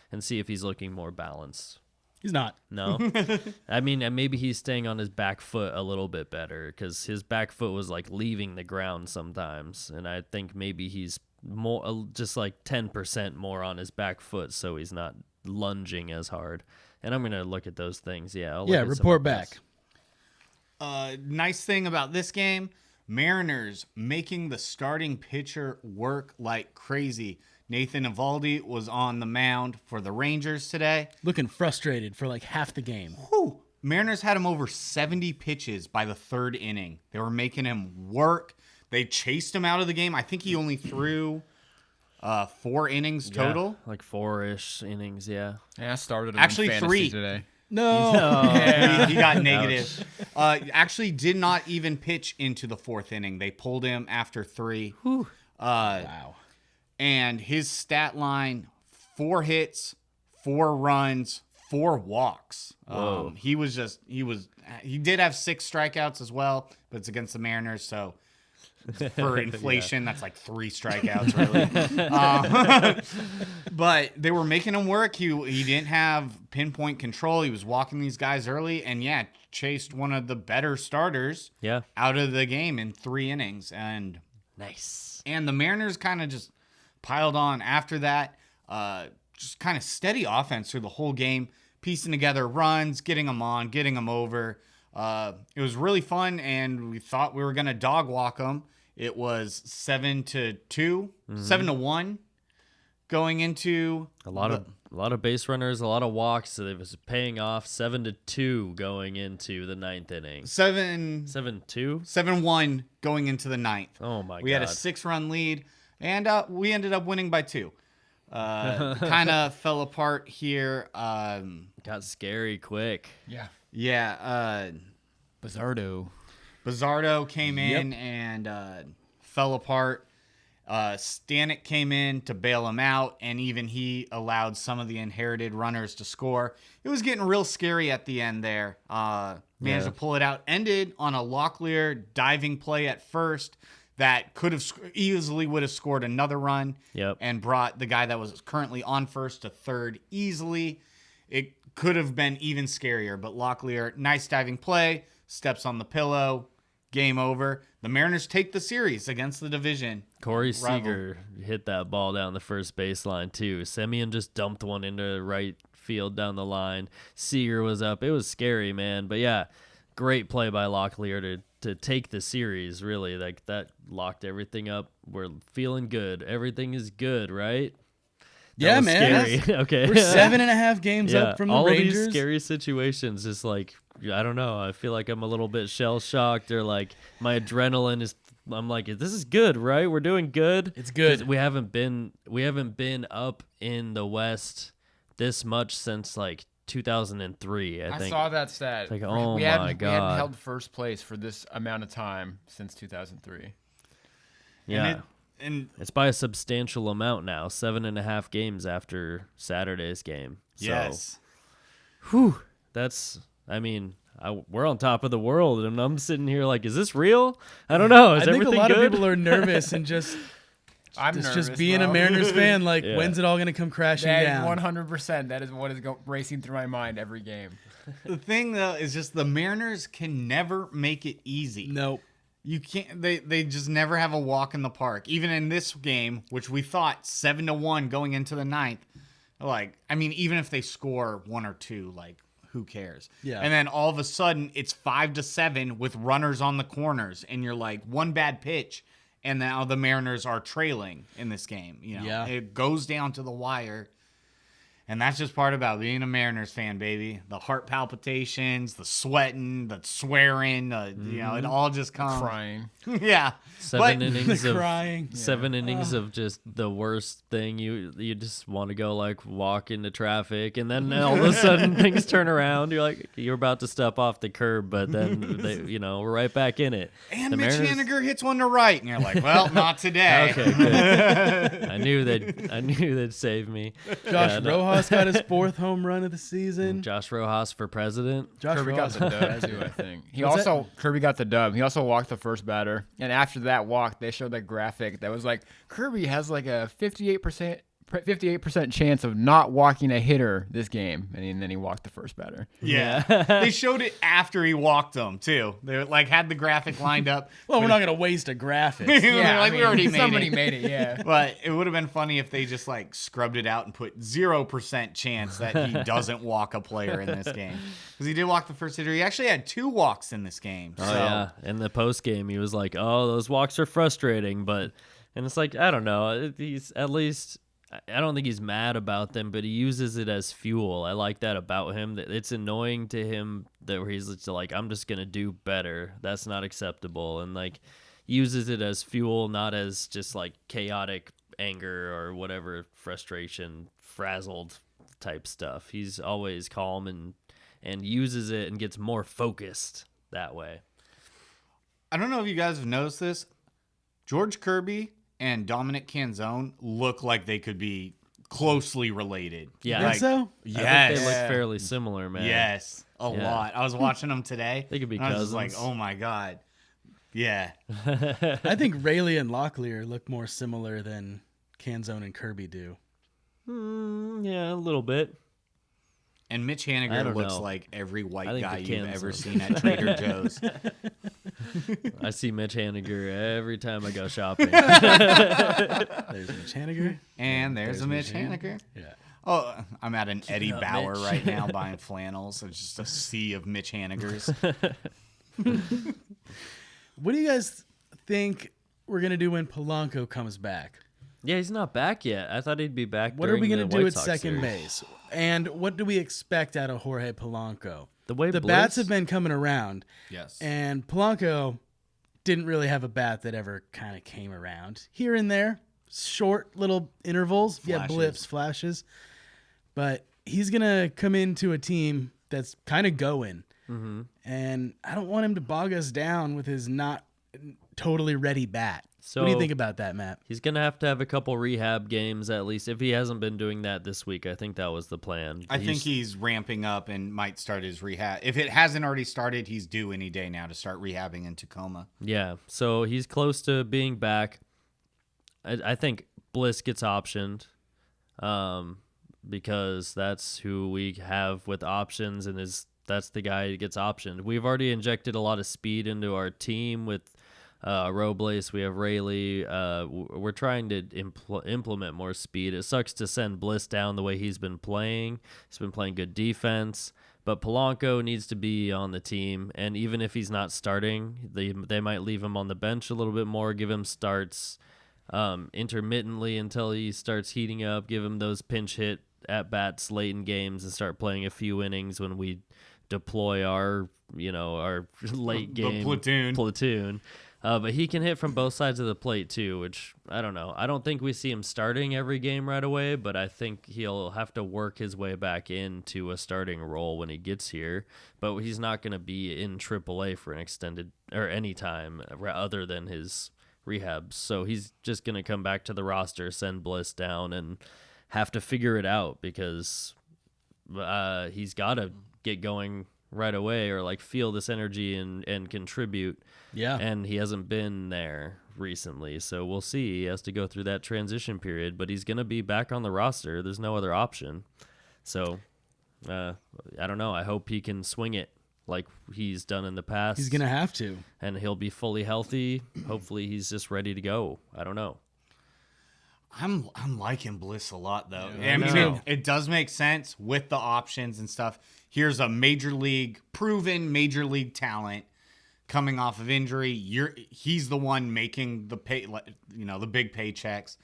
and see if he's looking more balanced. He's not. No? I mean, and maybe he's staying on his back foot a little bit better because his back foot was like leaving the ground sometimes. And I think maybe he's more, just like 10% more on his back foot, so he's not lunging as hard. And I'm going to look at those things. Yeah. Report back. Nice thing about this game, Mariners making the starting pitcher work like crazy. Nathan Eovaldi was on the mound for the Rangers today. Looking frustrated for like half the game. Whew. Mariners had him over 70 pitches by the third inning. They were making him work. They chased him out of the game. I think he only threw 4 innings total. Like 4-ish innings, yeah. Yeah, I started him actually in fantasy 3 today. No. He got negative. Actually did not even pitch into the 4th inning. They pulled him after 3. Wow. And his stat line, 4 hits, 4 runs, 4 walks. He did have 6 strikeouts as well, but it's against the Mariners, so for inflation, that's like 3 strikeouts, really. But they were making him work. He didn't have pinpoint control. He was walking these guys early, and chased one of the better starters out of the game in 3 innings. And nice. And the Mariners kind of just piled on after that. Just kind of steady offense through the whole game, piecing together runs, getting them on, getting them over. It was really fun, and we thought we were going to dog walk them. It was 7-2, 7-1 going into a lot of base runners, a lot of walks. So it was paying off. 7-2 going into the 9th inning. 7-2, 7-1 going into the 9th. Oh my god! We had a 6-run lead, and we ended up winning by 2. Kind of fell apart here. Got scary quick. Yeah. Bizardo came in and fell apart. Stanek came in to bail him out, and even he allowed some of the inherited runners to score. It was getting real scary at the end there. Managed to pull it out. Ended on a Locklear diving play at first that could have easily would have scored another run and brought the guy that was currently on first to third easily. It could have been even scarier, but Locklear, nice diving play, steps on the pillow, game over. The Mariners take the series against the division. Corey Seager hit that ball down the first baseline too. Semien just dumped one into right field down the line. Seager was up. It was scary, man. But yeah, great play by Locklear to take the series, really. Like that locked everything up. We're feeling good. Everything is good, right? Yeah, man. Scary. Okay. We're 7.5 games up from the Rangers. All these scary situations, just like, I don't know. I feel like I'm a little bit shell shocked, or like my adrenaline is. I'm like, this is good, right? We're doing good. It's good. We haven't been up in the West this much since like 2003. I think. I saw that stat. It's like, oh my god, we hadn't held first place for this amount of time since 2003. Yeah. And it's by a substantial amount now, 7.5 games after Saturday's game. So, yes. Whew. That's, I mean, we're on top of the world, and I'm sitting here like, is this real? I don't know. Is everything good? I think a lot of people are nervous and just I'm It's nervous, just being bro. a Mariners fan. Like, Yeah. when's it all gonna come crashing That down? is 100%. That is what is racing through my mind every game. The thing though is just the Mariners can never make it easy. Nope. You can't. They just never have a walk in the park. Even in this game, which we thought 7-1 going into the ninth. Like, I mean, even if they score 1 or 2, like, who cares? Yeah. And then all of a sudden, it's 5-7 with runners on the corners, and you're like, one bad pitch, and now the Mariners are trailing in this game. You know, Yeah. It goes down to the wire. And that's just part about being a Mariners fan, baby. The heart palpitations, the sweating, the swearing, you know, it all just comes. Crying. Yeah. Seven But- innings The of crying. seven innings of just the worst thing. You just want to go like walk into traffic, and then all of a sudden things turn around. You're like you're about to step off the curb, but then we're right back in it. And The Mitch Mariners- Haniger hits one to right, and you're like, well, not today. Okay, good. I knew they'd save me. Josh Yeah, no. Rojas got his 4th home run of the season. Josh Rojas for president. Josh Kirby got Rojas. the dub too, I think. What's Kirby got the dub. He also walked the first batter, and after that walk, they showed that graphic that was like Kirby has like a 58% chance of not walking a hitter this game, and then he walked the first batter. Yeah. They showed it after he walked them, too. They like had the graphic lined up. Well, we're not gonna waste a graphic. They're like, we already made somebody it. made it. Yeah. But it would have been funny if they just like scrubbed it out and put 0% chance that he doesn't walk a player in this game. Because he did walk the first hitter. He actually had 2 walks in this game. Oh so. yeah, in the post game he was like, "Oh, those walks are frustrating," and it's like I don't know. He's at least I don't think he's mad about them, but he uses it as fuel. I like that about him. That it's annoying to him that where he's just like, "I'm just gonna do better." That's not acceptable, and like uses it as fuel, not as just like chaotic anger or whatever frustration, frazzled type stuff. He's always calm and uses it and gets more focused that way. I don't know if you guys have noticed this. George Kirby and Dominic Canzone look like they could be closely related. Yeah. Think Like, so? I think yes. they look fairly similar, man. Yes. A Yeah. lot. I was watching them today. They could be and I was just like, cousins. oh my God. Yeah. I think Rayleigh and Locklear look more similar than Canzone and Kirby do. Yeah, a little bit. And Mitch I Haniger don't looks know. like every I white think guy the you've Canzone. ever seen at Trader Joe's. I see Mitch Haniger every time I go shopping. There's Mitch Haniger. And there's a Mitch Mitch Haniger. Yeah. Oh, I'm at an Eddie up, Bauer Mitch. right now buying flannels. It's just a sea of Mitch Hanigers. What do you guys think we're gonna do when Polanco comes back? Yeah, he's not back yet. I thought he'd be back. What are we during gonna the do White at Sox second series. base? And what do we expect out of Jorge Polanco? The way The Bliss, bats have been coming around, Yes. and Polanco didn't really have a bat that ever kind of came around. Here and there, short little intervals, yeah, Flashes. blips, flashes. But he's gonna come into a team that's kind of going, and I don't want him to bog us down with his not totally ready bat. What do you So- think about that, Matt? He's gonna have to have a couple rehab games at least. If he hasn't been doing that this week, I think that was the plan. I think he's ramping up and might start his rehab. If it hasn't already started, he's due any day now to start rehabbing in Tacoma. Yeah, so he's close to being back. I think Bliss gets optioned, because that's who we have with options, and that's the guy who gets optioned. We've already injected a lot of speed into our team with Robles. We have Rayleigh. We're trying to implement more speed. It sucks to send Bliss down the way he's been playing. He's been playing good defense. But Polanco needs to be on the team, and even if he's not starting, they might leave him on the bench a little bit more, give him starts intermittently until he starts heating up, give him those pinch hit at bats late in games, and start playing a few innings when we deploy our late game platoon. But he can hit from both sides of the plate too, which I don't know. I don't think we see him starting every game right away, but I think he'll have to work his way back into a starting role when he gets here. But he's not going to be in AAA for an extended or any time other than his rehabs. So he's just going to come back to the roster, send Bliss down, and have to figure it out because he's got to get going right away or like feel this energy and contribute. Yeah. And he hasn't been there recently, so we'll see. He has to go through that transition period, but he's going to be back on the roster. There's no other option. So, I don't know. I hope he can swing it like he's done in the past. He's gonna have to, and he'll be fully healthy. Hopefully, he's just ready to go. I don't know. I'm liking Bliss a lot, though. Yeah, I me mean, too. it does make sense with the options and stuff. Here's a proven major league talent coming off of injury. He's the one making the the big paychecks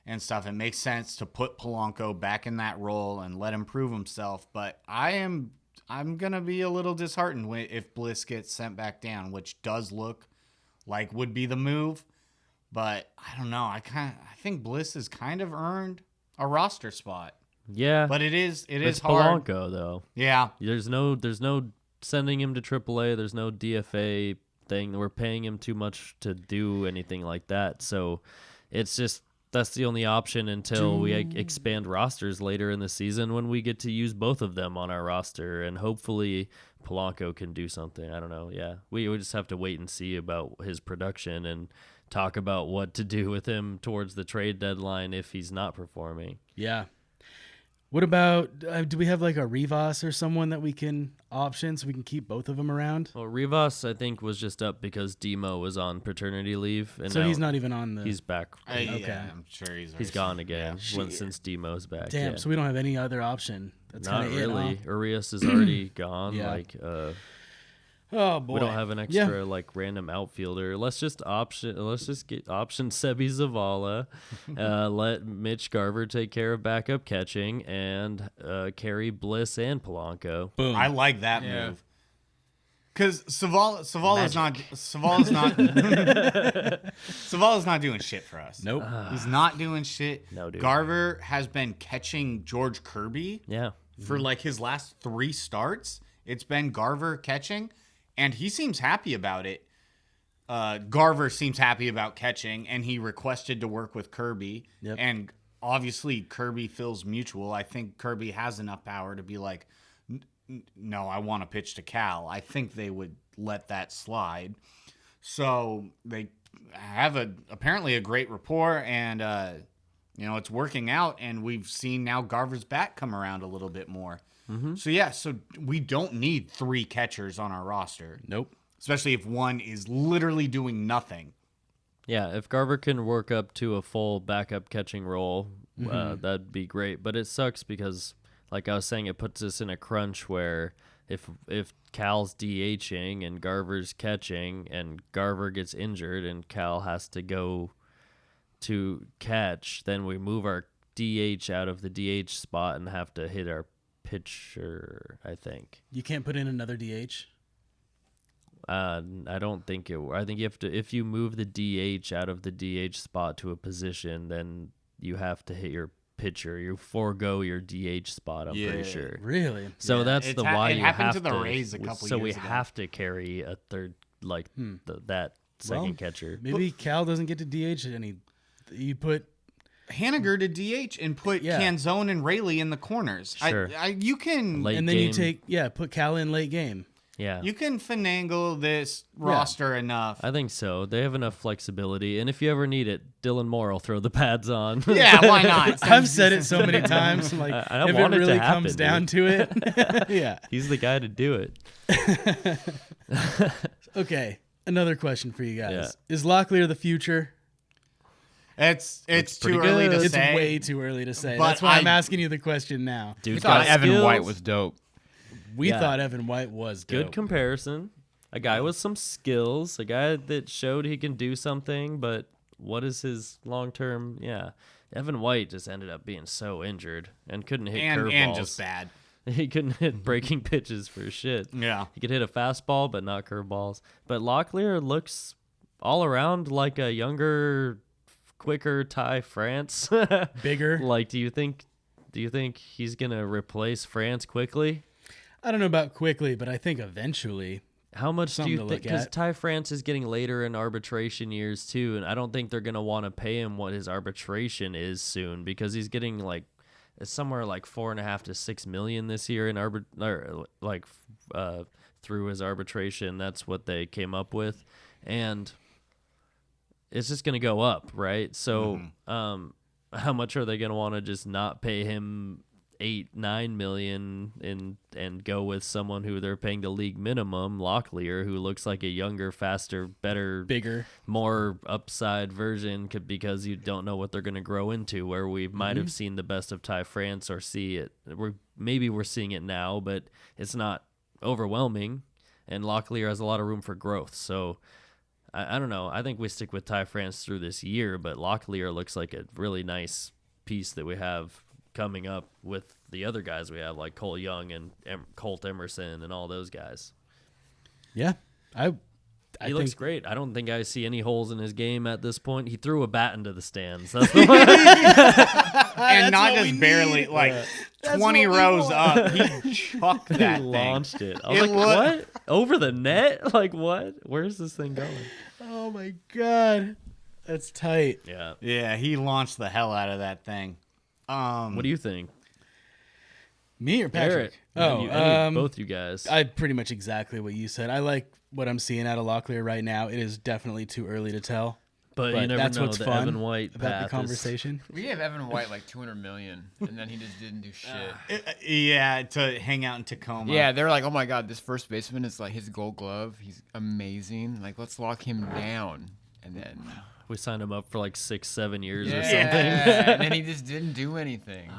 and stuff. It makes sense to put Polanco back in that role and let him prove himself. But I'm gonna be a little disheartened if Bliss gets sent back down, which does look like would be the move. But I don't know. I think Bliss has kind of earned a roster spot. Yeah, But it's hard. Polanco though. Yeah. There's no sending him to AAA. There's no DFA thing. We're paying him too much to do anything like that. So it's just that's the only option until we expand rosters later in the season when we get to use both of them on our roster, and hopefully Polanco can do something. I don't know. Yeah, we just have to wait and see about his production and talk about what to do with him towards the trade deadline if he's not performing. Yeah. What about, do we have like a Rivas or someone that we can option so we can keep both of them around? Well, Rivas, I think, was just up because Demo was on paternity leave. And So now he's not even on the... He's back. Yeah, I'm sure He's gone again since Demo's back. Damn, yeah. so we don't have any other option. That's Not kind of really. it, huh? Urias is already gone. Yeah. Oh, boy. We don't have an extra random outfielder. Let's just get option Sebi Zavala. Let Mitch Garver take care of backup catching and carry Bliss and Polanco. Boom. I like that move. Because Savala's not doing shit for us. Nope. He's not doing shit. No, dude. Garver has been catching George Kirby Yeah. for like his last 3 starts. It's been Garver catching, and he seems happy about it. Garver seems happy about catching, and he requested to work with Kirby. Yep. And obviously Kirby feels mutual. I think Kirby has enough power to be like, no, I want to pitch to Cal. I think they would let that slide. So they have apparently a great rapport, and it's working out. And we've seen now Garver's bat come around a little bit more. Mm-hmm. So we don't need 3 catchers on our roster. Nope. Especially if one is literally doing nothing. Yeah, if Garver can work up to a full backup catching role, that'd be great. But it sucks because, like I was saying, it puts us in a crunch where if Cal's DHing and Garver's catching and Garver gets injured and Cal has to go to catch, then we move our DH out of the DH spot and have to hit our pitcher, I think. You can't put in another DH? I don't think it. I think you have to. If you move the DH out of the DH spot to a position, then you have to hit your pitcher. You forego your DH spot. I'm pretty sure. Really? So that's It the why it you happened have to the Rays a couple So years we ago. have to carry a third, that second catcher. Maybe Cal doesn't get to DH any. You put Haniger to DH and put Canzone and Rayleigh in the corners. Sure. You can Late and then game. put Cal in late game. Yeah. You can finagle this roster enough. I think so. They have enough flexibility, and if you ever need it, Dylan Moore will throw the pads on. Yeah, why not? I've said it so many times. Like, I if want it it to really happen, comes down to it, yeah. He's the guy to do it. Okay, another question for you guys: Yeah. Is Locklear the future? It's too pretty early good. to It's say. way too early to say. But That's why I'm asking you the question now. Dude's thought got Evan skills. White was dope. We Yeah. thought Evan White was Good dope. comparison. A guy with some skills, a guy that showed he can do something, but what is his long term? Yeah. Evan White just ended up being so injured and couldn't hit curveballs. and just bad. He couldn't hit breaking pitches for shit. Yeah. He could hit a fastball, but not curveballs. But Locklear looks all around like a younger, quicker Ty France. Bigger. Like, do you think he's gonna replace France quickly? I don't know about quickly, but I think eventually. How much Something do to you look think? Because at. Ty France is getting later in arbitration years too, and I don't think they're gonna want to pay him what his arbitration is soon because he's getting like somewhere like $4.5 to $6 million this year in through his arbitration. That's what they came up with, and it's just going to go up, right? So how much are they going to want to just not pay him $8-9 million and go with someone who they're paying the league minimum, Locklear, who looks like a younger, faster, better, Bigger, more upside version because you don't know what they're going to grow into, where we might have seen the best of Ty France or see it. Maybe we're seeing it now, but it's not overwhelming, and Locklear has a lot of room for growth. So I don't know. I think we stick with Ty France through this year, but Locklear looks like a really nice piece that we have coming up with the other guys we have, like Cole Young and Colt Emerson and all those guys. Yeah, He looks great. I don't think I see any holes in his game at this point. He threw a bat into the stands. That's the one. And not just barely, like 20 rows up. He chucked that He thing. launched it. I was what? Over the net? Like, what? Where's this thing going? Oh my god, that's tight. Yeah. Yeah, he launched the hell out of that thing. What do you think? Me or Patrick? Both you guys. I pretty much exactly what you said. I like what I'm seeing out of Locklear right now. It is definitely too early to tell. But you never that's know. what's The fun Evan White about path the conversation. We gave Evan White like $200 million, and then he just didn't do shit. Yeah, to hang out in Tacoma. Yeah, they're like, oh my god, this first baseman is like his Gold Glove. He's amazing. Like, let's lock him down. And then We signed him up for like 6-7 years or yeah, something. and then he just didn't do anything.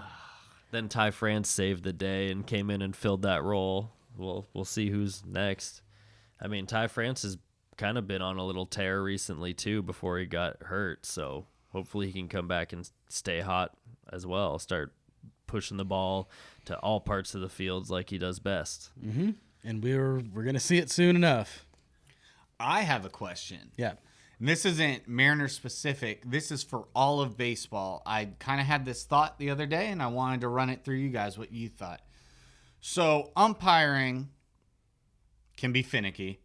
Then Ty France saved the day and came in and filled that role. We'll see who's next. I mean, Ty France has kind of been on a little tear recently too before he got hurt. So hopefully he can come back and stay hot as well. Start pushing the ball to all parts of the fields like he does best. Mm-hmm. And we're gonna see it soon enough. I have a question. Yeah. And this isn't Mariners specific. This is for all of baseball. I kind of had this thought the other day, and I wanted to run it through you guys, what you thought. So umpiring can be finicky.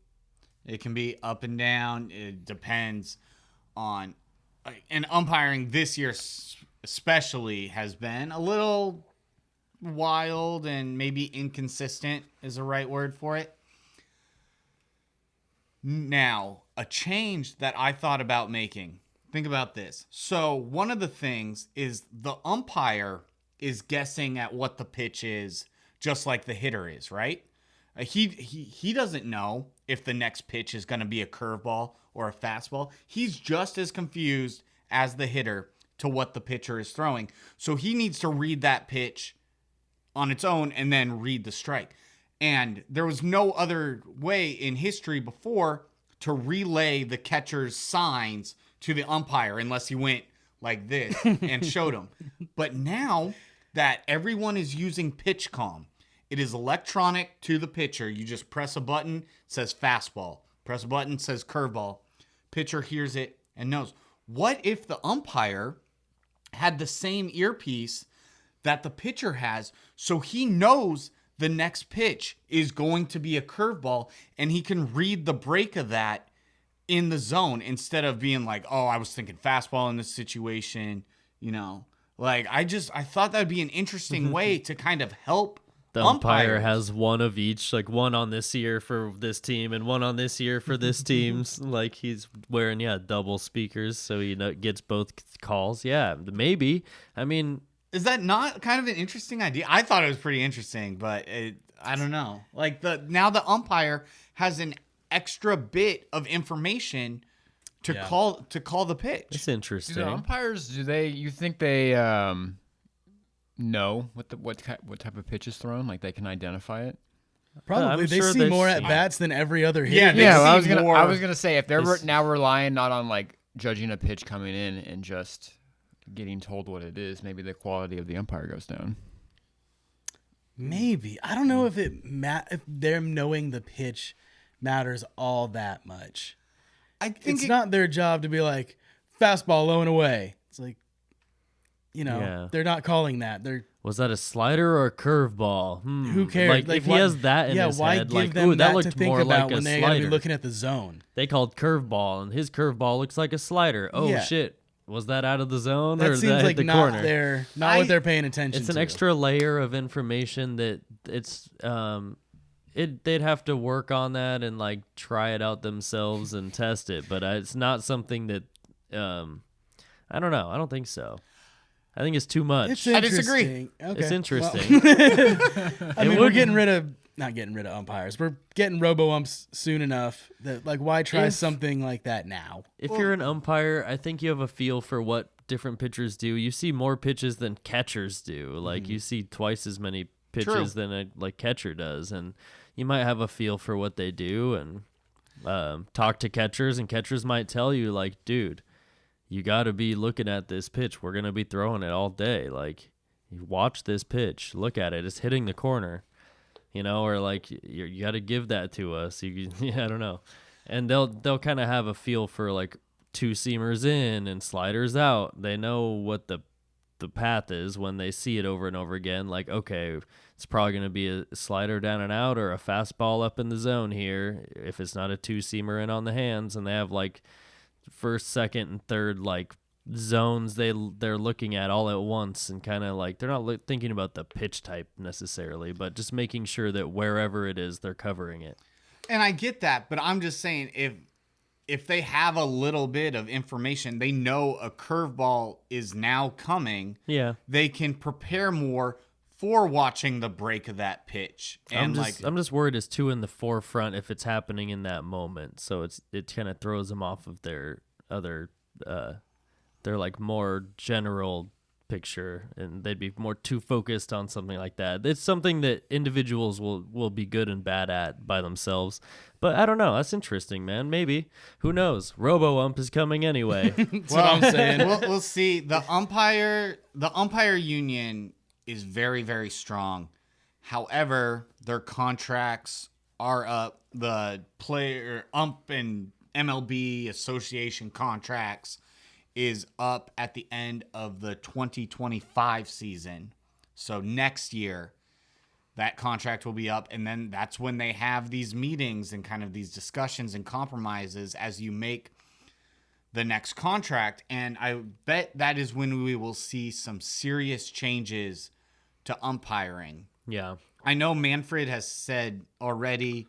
It can be up and down. It depends on... And umpiring this year especially has been a little wild and maybe inconsistent is the right word for it. Now, a change that I thought about making. Think about this. So one of the things is the umpire is guessing at what the pitch is, just like the hitter is, right? He doesn't know if the next pitch is going to be a curveball or a fastball. He's just as confused as the hitter to what the pitcher is throwing. So he needs to read that pitch on its own and then read the strike. And there was no other way in history before to relay the catcher's signs to the umpire unless he went like this and showed him. But now that everyone is using PitchCom, it is electronic to the pitcher. You just press a button, it says fastball. Press a button, it says curveball. Pitcher hears it and knows. What if the umpire had the same earpiece that the pitcher has, so he knows the next pitch is going to be a curveball, and he can read the break of that in the zone instead of being like, oh, I was thinking fastball in this situation, you know. Like, I thought that would be an interesting way to kind of help The umpire has one of each, like one on this year for this team and one on this year for this team's. Like he's wearing, double speakers, so he gets both calls. Yeah, maybe. I mean... Is that not kind of an interesting idea? I thought it was pretty interesting, but I don't know. Like now the umpire has an extra bit of information to call the pitch. It's interesting. Do the umpires? You think they know what type of pitch is thrown? Like they can identify it? Probably. They see more at bats than every other hitter. Yeah, I was gonna say if they're now relying not on like judging a pitch coming in and just getting told what it is, maybe the quality of the umpire goes down. Maybe. I don't know if if them knowing the pitch matters all that much. I think it's not their job to be like fastball low and away. It's like, they're not calling that. Was that a slider or a curveball? Who cares? Like if he has that in his why head, give like, them ooh, that that looked to think more about like a when they gotta slider. be looking at the zone? They called curveball, and his curveball looks like a slider. Oh Yeah. shit! Was that out of the zone That or seems that like hit the not corner? what they're paying attention to. It's an extra layer of information that it's they'd have to work on that and like try it out themselves and test it, but it's not something that I don't know. I don't think so. I think it's too much. I disagree. Okay. It's interesting. I mean, we're not getting rid of umpires. We're getting robo-umps soon enough that, like, why try something like that now? If you're an umpire, I think you have a feel for what different pitchers do. You see more pitches than catchers do. Like, you see twice as many pitches than a catcher does, and you might have a feel for what they do and talk to catchers, and catchers might tell you, like, dude, you got to be looking at this pitch. We're going to be throwing it all day. Like, you watch this pitch. Look at it. It's hitting the corner. Or like you got to give that to us. I don't know. And they'll kind of have a feel for like two-seamers in and sliders out. They know what the path is when they see it over and over again. Like, okay, it's probably going to be a slider down and out or a fastball up in the zone here if it's not a two-seamer in on the hands. And they have like first, second, and third like zones they're looking at all at once, and kind of like they're not thinking about the pitch type necessarily, but just making sure that wherever it is, they're covering it. And I get that, but I'm just saying if they have a little bit of information, they know a curveball is now coming. Yeah, they can prepare more for watching the break of that pitch. And I'm just worried it's too in the forefront if it's happening in that moment, so it kind of throws them off of their other their like more general picture, and they'd be more too focused on something like that. It's something that individuals will be good and bad at by themselves. But I don't know. That's interesting, man. Maybe. Who knows? Robo-ump is coming anyway. That's what I'm saying. We'll see. The umpire union is very, very strong. However, their contracts are up. The player ump and MLB association contracts is up at the end of the 2025 season. So next year, that contract will be up, and then that's when they have these meetings and kind of these discussions and compromises as you make the next contract. And I bet that is when we will see some serious changes to umpiring. Yeah. I know Manfred has said already,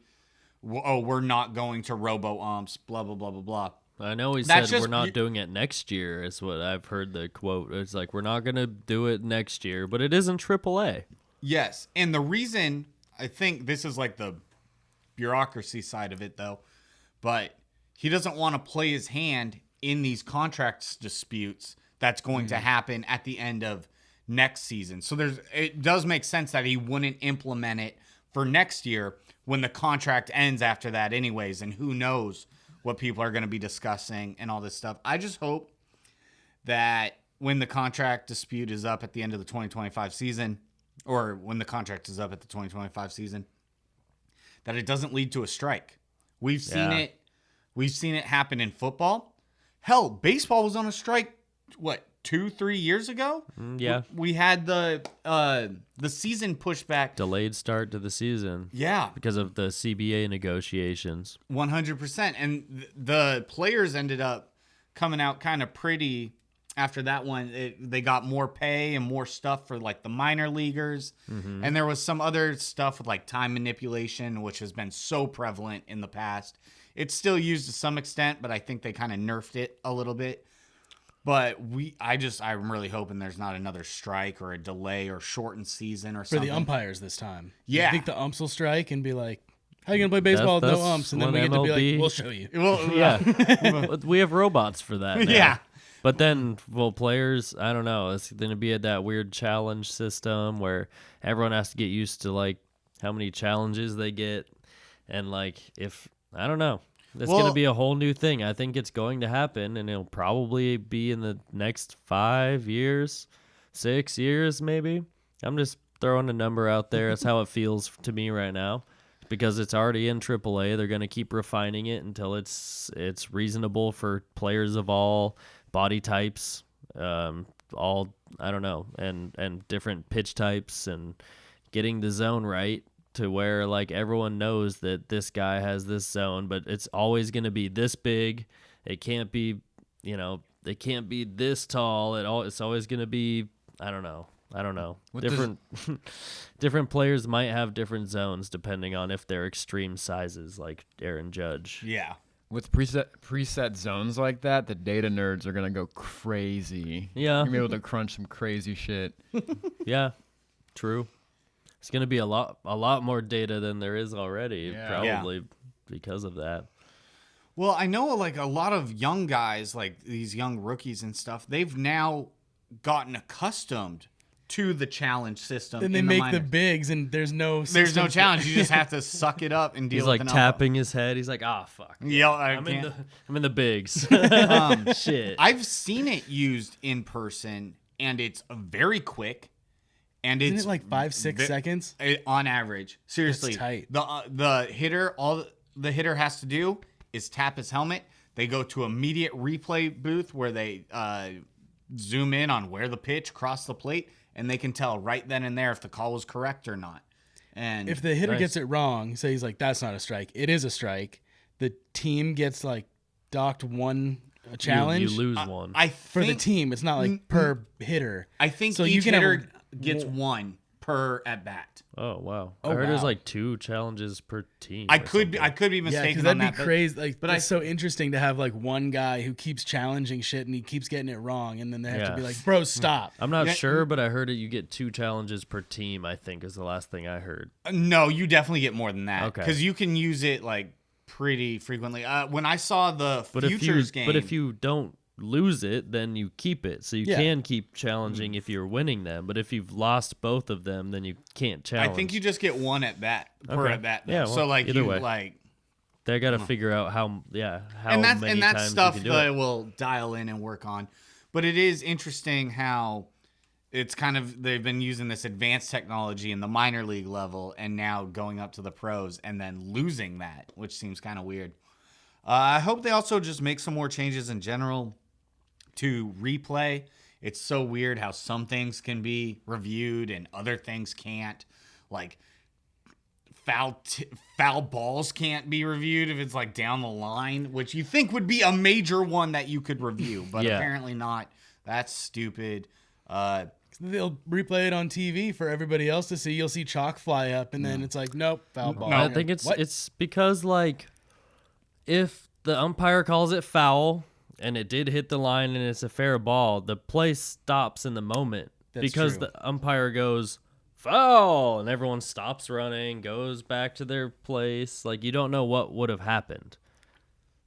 we're not going to robo-umps, blah, blah, blah, blah, blah. I know he said we're not doing it next year is what I've heard the quote. It's like, we're not going to do it next year, but it is in AAA. Yes. And the reason, I think this is like the bureaucracy side of it, though, but he doesn't want to play his hand in these contract disputes that's going to happen at the end of next season. So it does make sense that he wouldn't implement it for next year when the contract ends after that anyways, and who knows what people are going to be discussing and all this stuff. I just hope that when the contract dispute is up at the end of the 2025 season, or when the contract is up at the 2025 season, that it doesn't lead to a strike. We've seen it. We've seen it happen in football. Hell, baseball was on a strike, 2-3 years ago? Yeah. We had the season pushed back. Delayed start to the season. Yeah. Because of the CBA negotiations. 100%. And the players ended up coming out kind of pretty after that one. They got more pay and more stuff for like the minor leaguers. Mm-hmm. And there was some other stuff with like time manipulation, which has been so prevalent in the past. It's still used to some extent, but I think they kind of nerfed it a little bit. But I'm really hoping there's not another strike or a delay or shortened season or something. For the umpires this time. Yeah. You think the umps will strike and be like, how are you going to play baseball with no umps? And then we get to be like, we'll show you. Well, yeah. We have robots for that now. Yeah. But then, players, I don't know. It's going to be at that weird challenge system where everyone has to get used to, like, how many challenges they get. And, like, I don't know. It's going to be a whole new thing. I think it's going to happen, and it'll probably be in the next 5 years, 6 years maybe. I'm just throwing a number out there. That's how it feels to me right now, because it's already in AAA. They're going to keep refining it until it's reasonable for players of all body types, all, I don't know, and different pitch types, and getting the zone right to where like everyone knows that this guy has this zone, but it's always going to be this big. It can't be, it can't be this tall. It's always going to be, I don't know. Different players might have different zones depending on if they're extreme sizes, like Aaron Judge. Yeah. With preset zones like that, the data nerds are gonna go crazy. Yeah. You're gonna be able to crunch some crazy shit. Yeah, true. It's gonna be a lot more data than there is already, Yeah. probably because of that. Well, I know like a lot of young guys, like these young rookies and stuff, they've now gotten accustomed to the challenge system. Then they in make minors. the bigs, and there's no challenge. You just have to suck it up and deal He's with like an tapping his head. He's like, ah, fuck. Yeah, I'm in the bigs. Shit. I've seen it used in person, and it's very quick. And Isn't it's it like 5-6 seconds? on average. Seriously, tight. The hitter, all the hitter has to do is tap his helmet. They go to immediate replay booth where they zoom in on where the pitch crossed the plate, and they can tell right then and there if the call was correct or not. And If the hitter Nice. gets it wrong, say he's like, that's not a strike. It is a strike. The team gets like docked one challenge. You lose one. I For the think, team. It's not like per hitter. I think So each you can have hitter gets one per at bat. Oh wow! Oh, I heard there's wow. like 2 challenges per team. I or could be something. Yeah, mistaken because on that'd that. be crazy. Like, but that's so interesting to have like one guy who keeps challenging shit and he keeps getting it wrong, and then they have to be Yeah. like, "Bro, stop." I'm not Yeah. sure, but I heard it. You get 2 challenges per team. I think is the last thing I heard. No, you definitely get more than that. Okay. Because you can use it like pretty frequently. When I saw the But futures game, if you don't lose it, then you keep it. So you Yeah. can keep challenging if you're winning them. But if you've lost both of them, then you can't I challenge. think you just get one at bat per Okay. at bat. Yeah, so well, like either you way. like, They got to figure out how and that's many times stuff you can do that it. will dial in and work on. But it is interesting how it's kind of they've been using this advanced technology in the minor league level, and now going up to the pros and then losing that, which seems kind of weird. I hope they also just make some more changes in general to replay. It's so weird how some things can be reviewed and other things can't. Like foul balls can't be reviewed if it's like down the line, which you think would be a major one that you could review, but Yeah. apparently not. That's stupid. They'll replay it on TV for everybody else to see. You'll see chalk fly up, and then it's like, nope, foul ball. No. I think What? it's because like if the umpire calls it foul and it did hit the line and it's a fair ball, the play stops in the moment That's because true. the umpire goes foul and everyone stops running, goes back to their place. Like you don't know what would have happened.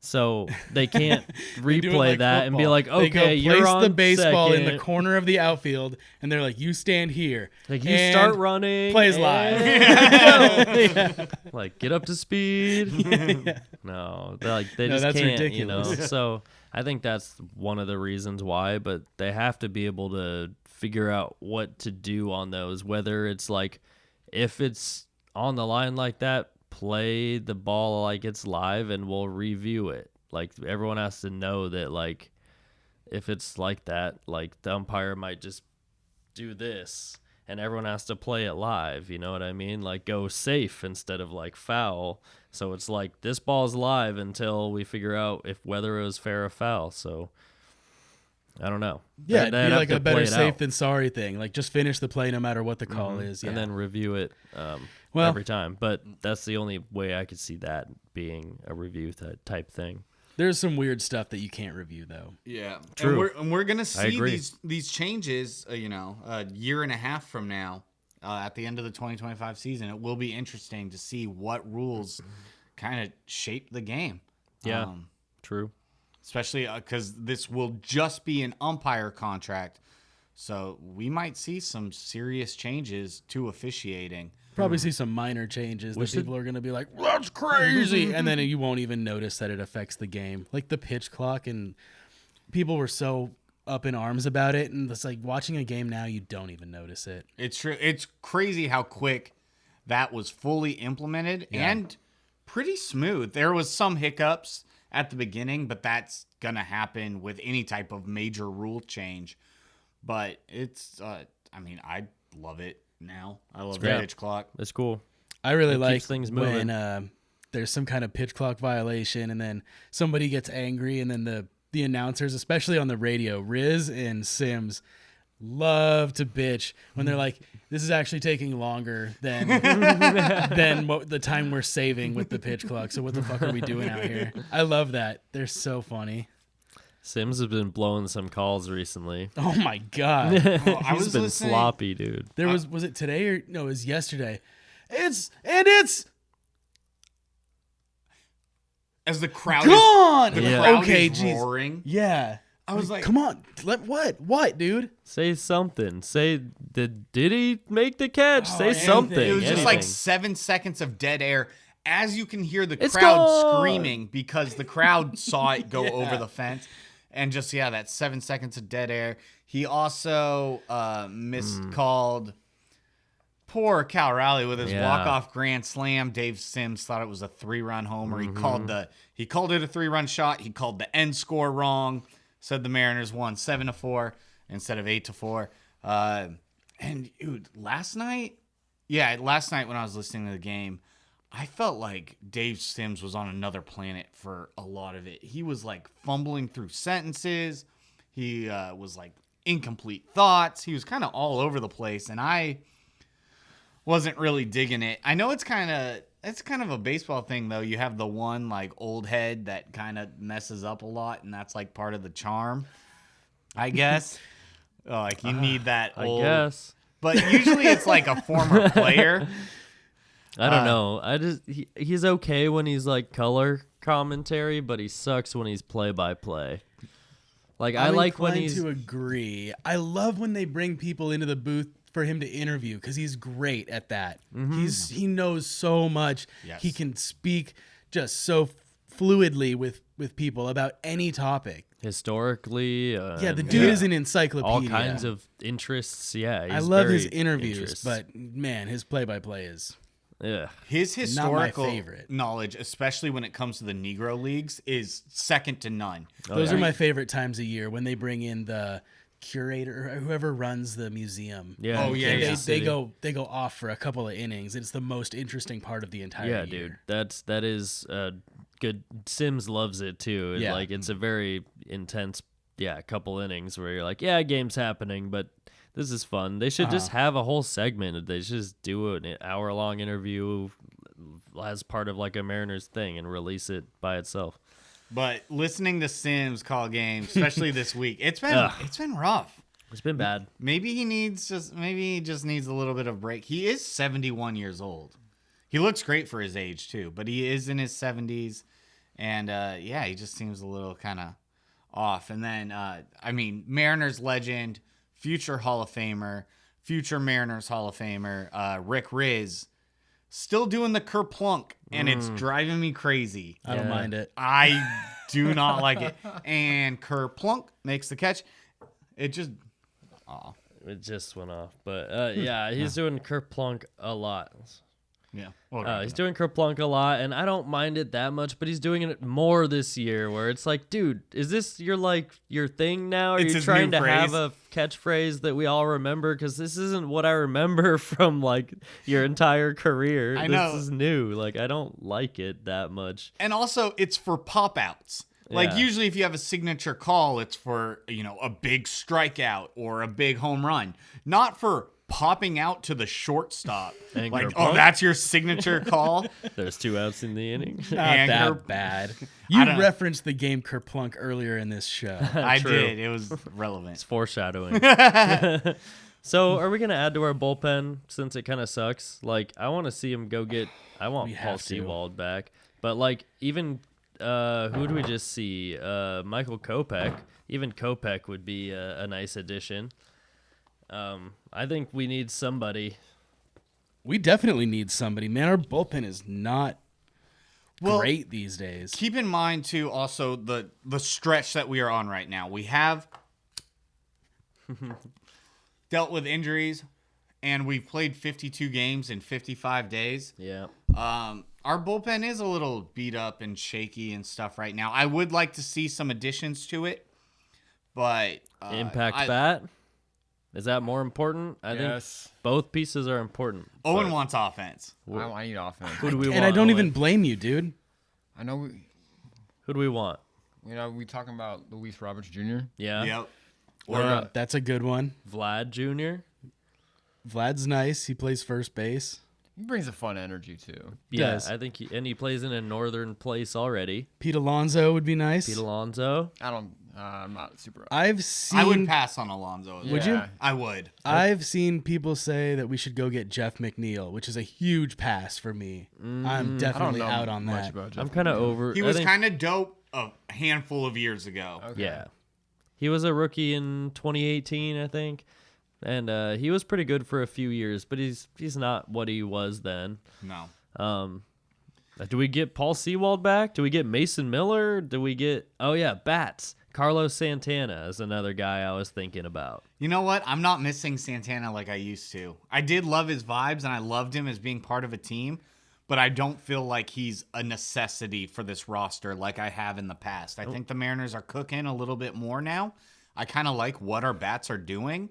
So they can't They do it replay like that and be football. like, They go okay, you're place on the baseball in the second. corner of the outfield, and they're like, you stand here. Like you and start running, plays and- like get up to speed. No, they No, just that's can't. ridiculous. You know, so I think that's one of the reasons why. But they have to be able to figure out what to do on those. Whether it's like if it's on the line like that, play the ball like it's live, and we'll review it. Like everyone has to know that like if it's like that, like the umpire might just do this and everyone has to play it live, you know what I mean? Like go safe instead of like foul. So it's like this ball's live until we figure out if whether it was fair or foul. So I don't know. Yeah, They'd it'd be have like to a better play it safe out than sorry thing. Like just finish the play no matter what the call is. Yeah. and then review it Well- every time. But that's the only way I could see that being a review type thing. There's some weird stuff that you can't review though. Yeah, True. And we're gonna see agree. these changes. A year and a half from now, at the end of the 2025 season, it will be interesting to see what rules kind of shape the game. Yeah. True. Especially because this will just be an umpire contract, so we might see some serious changes to officiating. Probably see some minor changes that should- people are going to be like, well, that's crazy. And then you won't even notice that it affects the game. Like the pitch clock, and people were so up in arms about it. And it's like watching a game now, you don't even notice it. It's true. It's crazy how quick that was fully implemented and pretty smooth. There was some hiccups at the beginning, but that's gonna happen with any type of major rule change. But it's, I love it now. I love the great. pitch clock. It's cool. I really It like keeps things moving. when there's some kind of pitch clock violation and then somebody gets angry and then the announcers, especially on the radio, Riz and Sims, love to bitch when they're like, this is actually taking longer than the time we're saving with the pitch clock. So what the fuck are we doing out here? I love that. They're so funny. Sims has been blowing some calls recently. Oh my God. He's been sloppy, dude. There was it today or no, it was yesterday. It's as the crowd gone. the Yeah. crowd Okay, is jeez. roaring. Yeah. I was like, come on. What, dude? Say something. Say, did he make the catch? Say anything. something. it was just like Anything. 7 seconds of dead air as you can hear the It's crowd gone! screaming because the crowd saw it go over the fence. And just, that 7 seconds of dead air. He also miscalled poor Cal Raleigh with his walk-off grand slam. Dave Sims thought it was a 3-run homer. He called it a 3-run shot. He called the end score wrong. Said the Mariners won 7-4 instead of 8-4. And dude, last night when I was listening to the game, I felt like Dave Sims was on another planet for a lot of it. He was like fumbling through sentences. He was like incomplete thoughts. He was kind of all over the place, and I wasn't really digging it. I know it's kind of a baseball thing though. You have the one like old head that kind of messes up a lot, and that's like part of the charm, I guess. Like you need that old. I guess. But usually it's like a former player. I don't know. He's okay when he's like color commentary, but he sucks when he's play-by-play. Like I like when he's to agree. I love when they bring people into the booth for him to interview because he's great at that. He knows so much. Yes. He can speak just so fluidly with people about any topic. historically. Yeah, the dude is an encyclopedia. All kinds of interests. Yeah, I he's love very his interviews, interest. but man, his play-by-play is yeah. His historical favorite. knowledge, especially when it comes to the Negro leagues, is second to none. those are my favorite times of year when they bring in the curator or whoever runs the museum. Yeah. Oh, yeah, And yeah. they go off for a couple of innings. It's the most interesting part of the entire Yeah, year. dude. That is good. Sims loves it too. And Yeah. like it's a very intense couple innings where you're like, yeah, game's happening, but this is fun. They should just have a whole segment. They should just do an hour-long interview as part of like a Mariners thing and release it by itself. But listening to Sims call games, especially this week, it's been rough. It's been bad. Maybe he just needs a little bit of break. He is 71 years old. He looks great for his age too, but he is in his 70s, and he just seems a little kind of off. And then Mariners legend, future Hall of Famer, future Mariners Hall of Famer, Rick Riz, still doing the kerplunk, and it's driving me crazy. I don't mind it. I do not like it. And kerplunk makes the catch. It just, It just went off. But he's doing Kerplunk a lot. yeah. He's doing Kerplunk a lot, and I don't mind it that much, but he's doing it more this year where it's like, dude, is this your thing now? Are It's you his trying new to have phrase. a catchphrase that we all remember? Because this isn't what I remember from like your entire career. I This know. is new. Like, I don't like it that much. And also, it's for pop outs. Like Yeah. usually, if you have a signature call, it's for a big strikeout or a big home run, not for popping out to the shortstop. And Like, kerplunk. that's your signature call. There's 2 outs in the inning. Not And that bad. You I don't- referenced the game Kerplunk earlier in this show. I True. did. It was relevant. It's foreshadowing. So, are we going to add to our bullpen since it kind of sucks? Like, I want to see him go get. I want We Paul have to. Sewald back. But, like, even. Who do we just see? Michael Kopech. Even Kopech would be a nice addition. I think we need somebody. We definitely need somebody, man. Our bullpen is not great these days. Keep in mind too, also the stretch that we are on right now. We have dealt with injuries, and we've played 52 games in 55 days. Yeah. Our bullpen is a little beat up and shaky and stuff right now. I would like to see some additions to it, but Impact bat. Is that more important? I think Yes. both pieces are important. Owen wants offense. I need offense. Who do we want? And I don't Owen? even blame you, dude. I know. Who do we want? We talking about Luis Roberts Jr. Yeah. Yep. That's a good one. Vlad Jr. Vlad's nice. He plays first base. He brings a fun energy too. Yeah, Does. I think he plays in a northern place already. Pete Alonso would be nice. Pete Alonso. I'm not super. I've seen. I would pass on Alonso. Would you? I would. I've seen people say that we should go get Jeff McNeil, which is a huge pass for me. I'm I don't definitely know out on much that. about Jeff I'm kind of McNeil. over. He I was think- kind of dope a handful of years ago. Okay. Yeah. He was a rookie in 2018, I think. And he was pretty good for a few years, but he's not what he was then. No. Do we get Paul Sewald back? Do we get Mason Miller? Do we get bats? Carlos Santana is another guy I was thinking about. You know what? I'm not missing Santana like I used to. I did love his vibes, and I loved him as being part of a team, but I don't feel like he's a necessity for this roster like I have in the past. I think the Mariners are cooking a little bit more now. I kind of like what our bats are doing,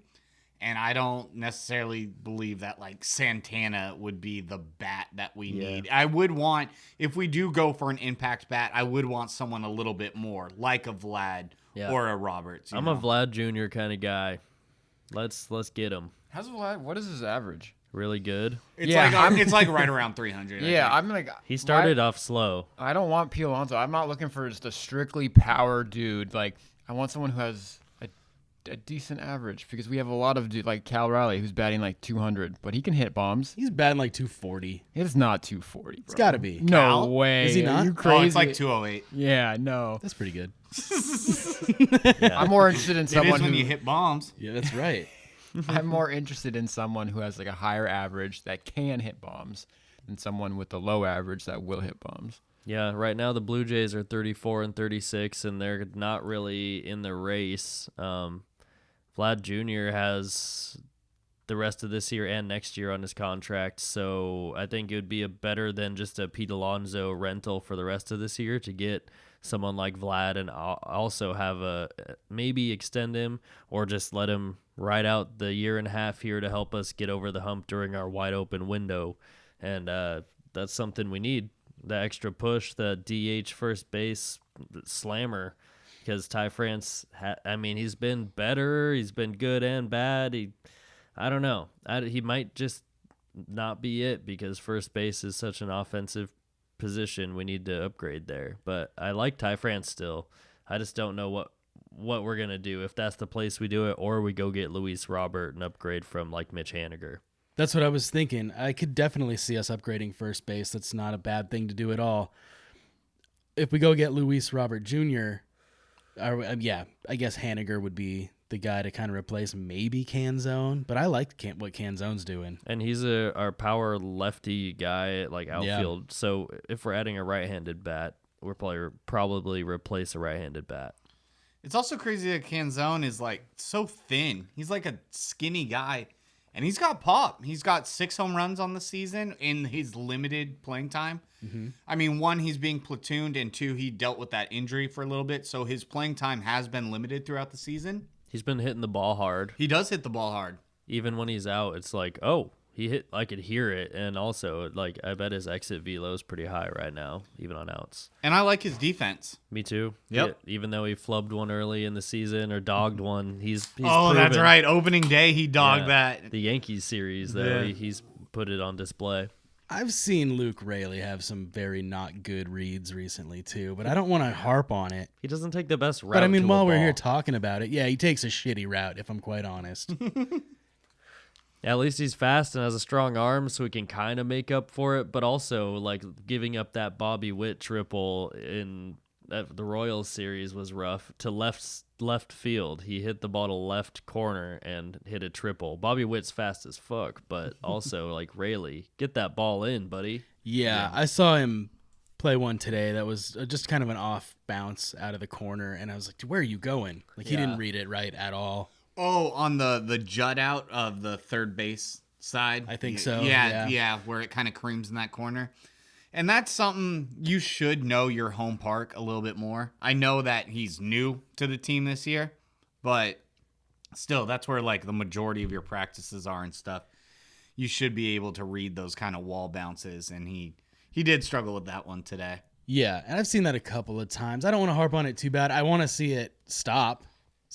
and I don't necessarily believe that like Santana would be the bat that we need. I would want, if we do go for an impact bat, I would want someone a little bit more, like a Vlad or a Roberts. I'm a Vlad Jr. kind of guy. Let's get him. What is his average? Really good. It's Yeah, it's like right around 300. I Yeah, think. I'm like. He started off slow. I don't want Pete Alonso. I'm not looking for just a strictly power dude. Like, I want someone who has a decent average, because we have a lot of dude like Cal Raleigh who's batting like 200, but he can hit bombs. He's batting like 240. It's not 240. Bro. It's got to be. No Cal? way. Is he Are not? you Oh, crazy? Oh, it's like 208. Yeah, no. That's pretty good. I'm more interested in It someone is when who you hit bombs. Yeah, that's right. I'm more interested in someone who has like a higher average that can hit bombs than someone with a low average that will hit bombs. Yeah, right now the Blue Jays are 34 and 36, and they're not really in the race. Vlad Jr. has the rest of this year and next year on his contract, so I think it would be a better than just a Pete Alonso rental for the rest of this year to get someone like Vlad and also have maybe extend him or just let him ride out the year and a half here to help us get over the hump during our wide open window. And that's something we need, the extra push, the DH first base slammer, because Ty France, he's been better. He's been good and bad. I don't know. He might just not be it, because first base is such an offensive position. We need to upgrade there. But I like Ty France still. I just don't know what we're going to do, if that's the place we do it, or we go get Luis Robert and upgrade from like Mitch Haniger. That's what I was thinking. I could definitely see us upgrading first base. That's not a bad thing to do at all. If we go get Luis Robert Jr., I guess Haniger would be the guy to kind of replace maybe Canzone, but I like what Canzone's doing. And he's our power lefty guy at like outfield. So if we're adding a right-handed bat, we're probably replace a right-handed bat. It's also crazy that Canzone is like so thin. He's like a skinny guy, and he's got pop. He's got 6 home runs on the season in his limited playing time. Mm-hmm. I mean, 1, he's being platooned, and 2, he dealt with that injury for a little bit, so his playing time has been limited throughout the season. He's been hitting the ball hard. He does hit the ball hard. Even when he's out, it's like, oh, he hit. I could hear it, and also like I bet his exit velo is pretty high right now, even on outs. And I like his defense. Me too. Yep. Even though he flubbed one early in the season or dogged one, he's Oh, that's proven- right. Opening day, he dogged Yeah. that. The Yankees series, though, Yeah. he's put it on display. I've seen Luke Raley have some very not good reads recently too, but I don't want to harp on it. He doesn't take the best route. But I mean, to a while we're ball. here talking about it, yeah, he takes a shitty route, if I'm quite honest. Yeah, at least he's fast and has a strong arm, so he can kind of make up for it. But also, like giving up that Bobby Witt triple in the Royals series was rough. To left field, he hit the ball to left corner and hit a triple. Bobby Witt's fast as fuck, but also like Raley, get that ball in, buddy. Yeah, I saw him play one today that was just kind of an off bounce out of the corner, and I was like, where are you going? Like, he didn't read it right at all. Oh, on the jut out of the third base side? I think so, Yeah, where it kind of creams in that corner. And that's something you should know your home park a little bit more. I know that he's new to the team this year, but still, that's where like the majority of your practices are and stuff. You should be able to read those kind of wall bounces, and he did struggle with that one today. Yeah, and I've seen that a couple of times. I don't want to harp on it too bad. I want to see it stop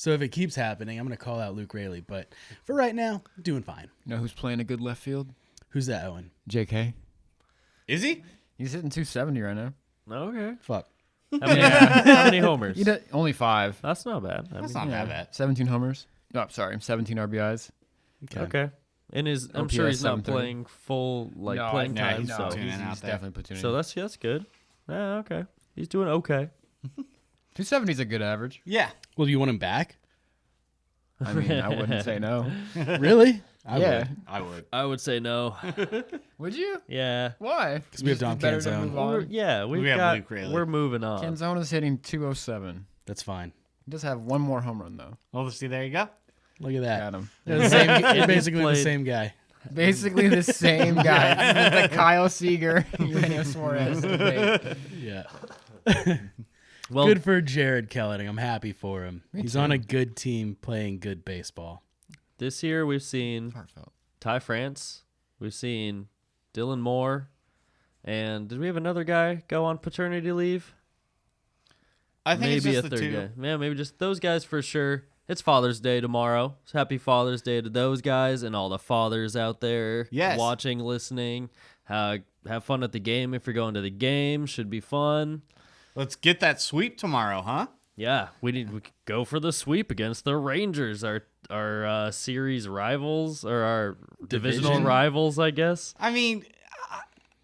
So if it keeps happening, I'm going to call out Luke Raley. But for right now, doing fine. You know who's playing a good left field? Who's that, Owen? JK. Is he? He's hitting 270 right now. Okay. Fuck. How many homers? He did only 5. That's not bad. That's not bad. 17 homers. No, sorry, 17 RBIs. Okay. And I'm OPS sure he's not 730. playing full playing time. he's So tuning out he's there. definitely platoonining. so that's good. Yeah, okay. He's doing okay. 270 is a good average. Yeah. Well, do you want him back? I mean, I wouldn't say no. Really? Yeah. I would. I would say no. Would you? Yeah. Why? Because we have Dom Better to Canzone. move on. We've have got. Luke Raley. We're moving on. Canzone is hitting 207. That's fine. He does have one more home run though. Well, see, there you go. Look at that. Got him. They're the same, they're basically the played- same guy. Basically the same guy. This is the Kyle Seager, Eugenio Suarez debate. Yeah. Well, Good for Jared Kelly. I'm happy for him. Me He's too. on a good team playing good baseball. this year we've seen Heartfelt. Ty France. We've seen Dylan Moore. And did we have another guy go on paternity leave? I think Maybe it's a just the third two. guy. Yeah, maybe just those guys for sure. It's Father's Day tomorrow. So happy Father's Day to those guys and all the fathers out there Yes. watching, listening. Have fun at the game if you're going to the game. Should be fun. Let's get that sweep tomorrow, huh? Yeah, we could go for the sweep against the Rangers, our series rivals or our divisional Division? rivals, I guess. I mean,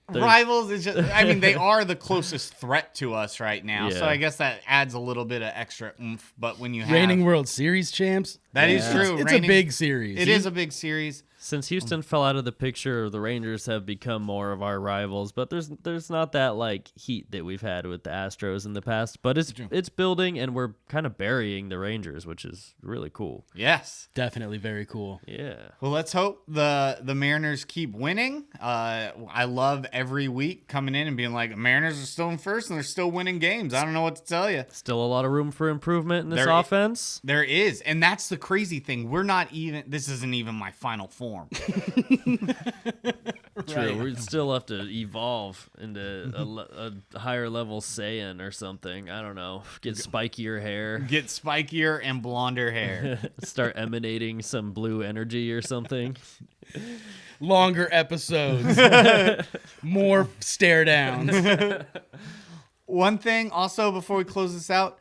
rivals is just, I mean, they are the closest threat to us right now. So Yeah. I guess that adds a little bit of extra oomph. But when you have. Reigning World Series champs. That is true. It's Reigning- a big series. It is a big series. Since Houston fell out of the picture, the Rangers have become more of our rivals. But there's not that like heat that we've had with the Astros in the past. But it's building, and we're kind of burying the Rangers, which is really cool. Yes. Definitely very cool. Yeah. Well, let's hope the Mariners keep winning. I love every week coming in and being like, Mariners are still in first and they're still winning games. I don't know what to tell you. Still a lot of room for improvement in this There- offense. There is. And that's the crazy thing. This isn't even my final form. True. We still have to evolve into a higher level Saiyan or something. I don't know. Get spikier hair. Get spikier and blonder hair. Start emanating some blue energy or something. Longer episodes. More stare downs. One thing also before we close this out,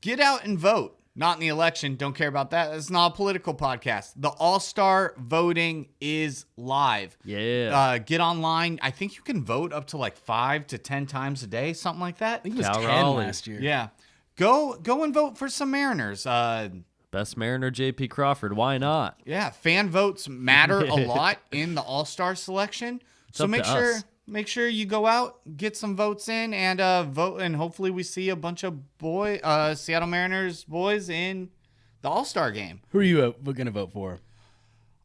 get out and vote. Not in the election. Don't care about that. It's not a political podcast. The All-Star voting is live. Yeah. Get online. I think you can vote up to like 5 to 10 times a day, something like that. I think it was Cal 10 Raleigh. last year. Yeah. Go and vote for some Mariners. Best Mariner JP Crawford. Why not? Yeah, fan votes matter a lot in the All-Star selection. So up to make sure you go out, get some votes in, and vote, and hopefully we see a bunch of Seattle Mariners boys in the All-Star game. Who are you going to vote for?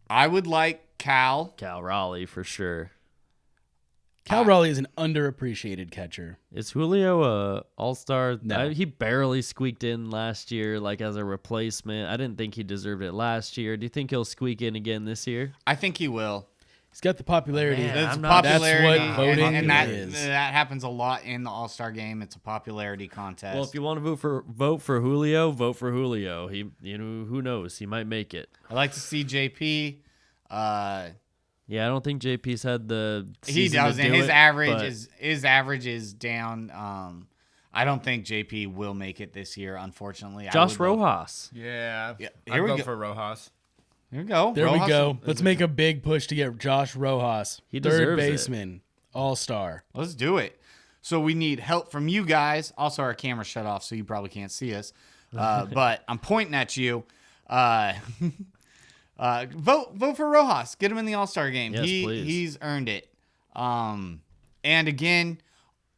I would like Cal. Cal Raleigh for sure. Cal Raleigh is an underappreciated catcher. Is Julio a all-star? No. He barely squeaked in last year, like as a replacement. I didn't think he deserved it last year. Do you think he'll squeak in again this year? I think he will. He's got the popularity. Man, That's I'm not- popularity. That's what voting and that, is. that happens a lot in the All-Star game. It's a popularity contest. Well, if you want to vote for Julio, vote for Julio. He, who knows? He might make it. I like to see JP. Yeah, I don't think JP's had the He season to doesn't. do His it, average but his average is down. I don't think JP will make it this year, unfortunately. Josh Rojas. Yeah. Yeah, I'd here we go go. for Rojas. Here we go. There Rojas we go. is Let's a- make a big push to get Josh Rojas. He third deserves it. baseman, all-star. Let's do it. So we need help from you guys. Also, our camera shut off, so you probably can't see us. But I'm pointing at you. Vote for Rojas. Get him in the All-Star game. Yes, please. He's earned it. And again,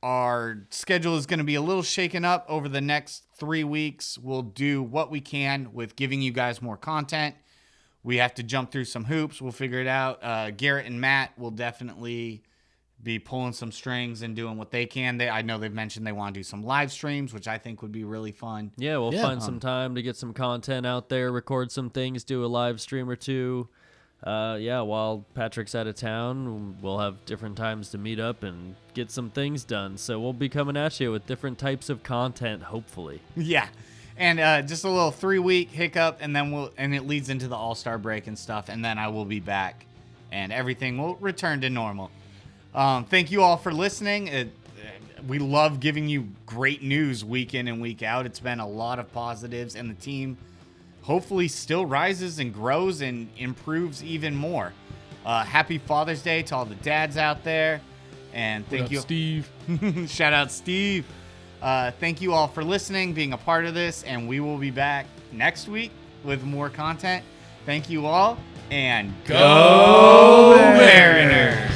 our schedule is going to be a little shaken up over the next 3 weeks. We'll do what we can with giving you guys more content. We have to jump through some hoops. We'll figure it out. Garrett and Matt will definitely be pulling some strings and doing what they can. I know they've mentioned they want to do some live streams, which I think would be really fun. Yeah, we'll Yeah. find some time to get some content out there, record some things, do a live stream or two. While Patrick's out of town, we'll have different times to meet up and get some things done. So we'll be coming at you with different types of content, hopefully. Yeah. And just a little 3-week hiccup, and then it leads into the All-Star break and stuff, and then I will be back, and everything will return to normal. Thank you all for listening. We love giving you great news week in and week out. It's been a lot of positives, and the team hopefully still rises and grows and improves even more. Happy Father's Day to all the dads out there, and thank you, Steve. Shout out Steve. Thank you all for listening, being a part of this, and we will be back next week with more content. Thank you all, and go Mariners!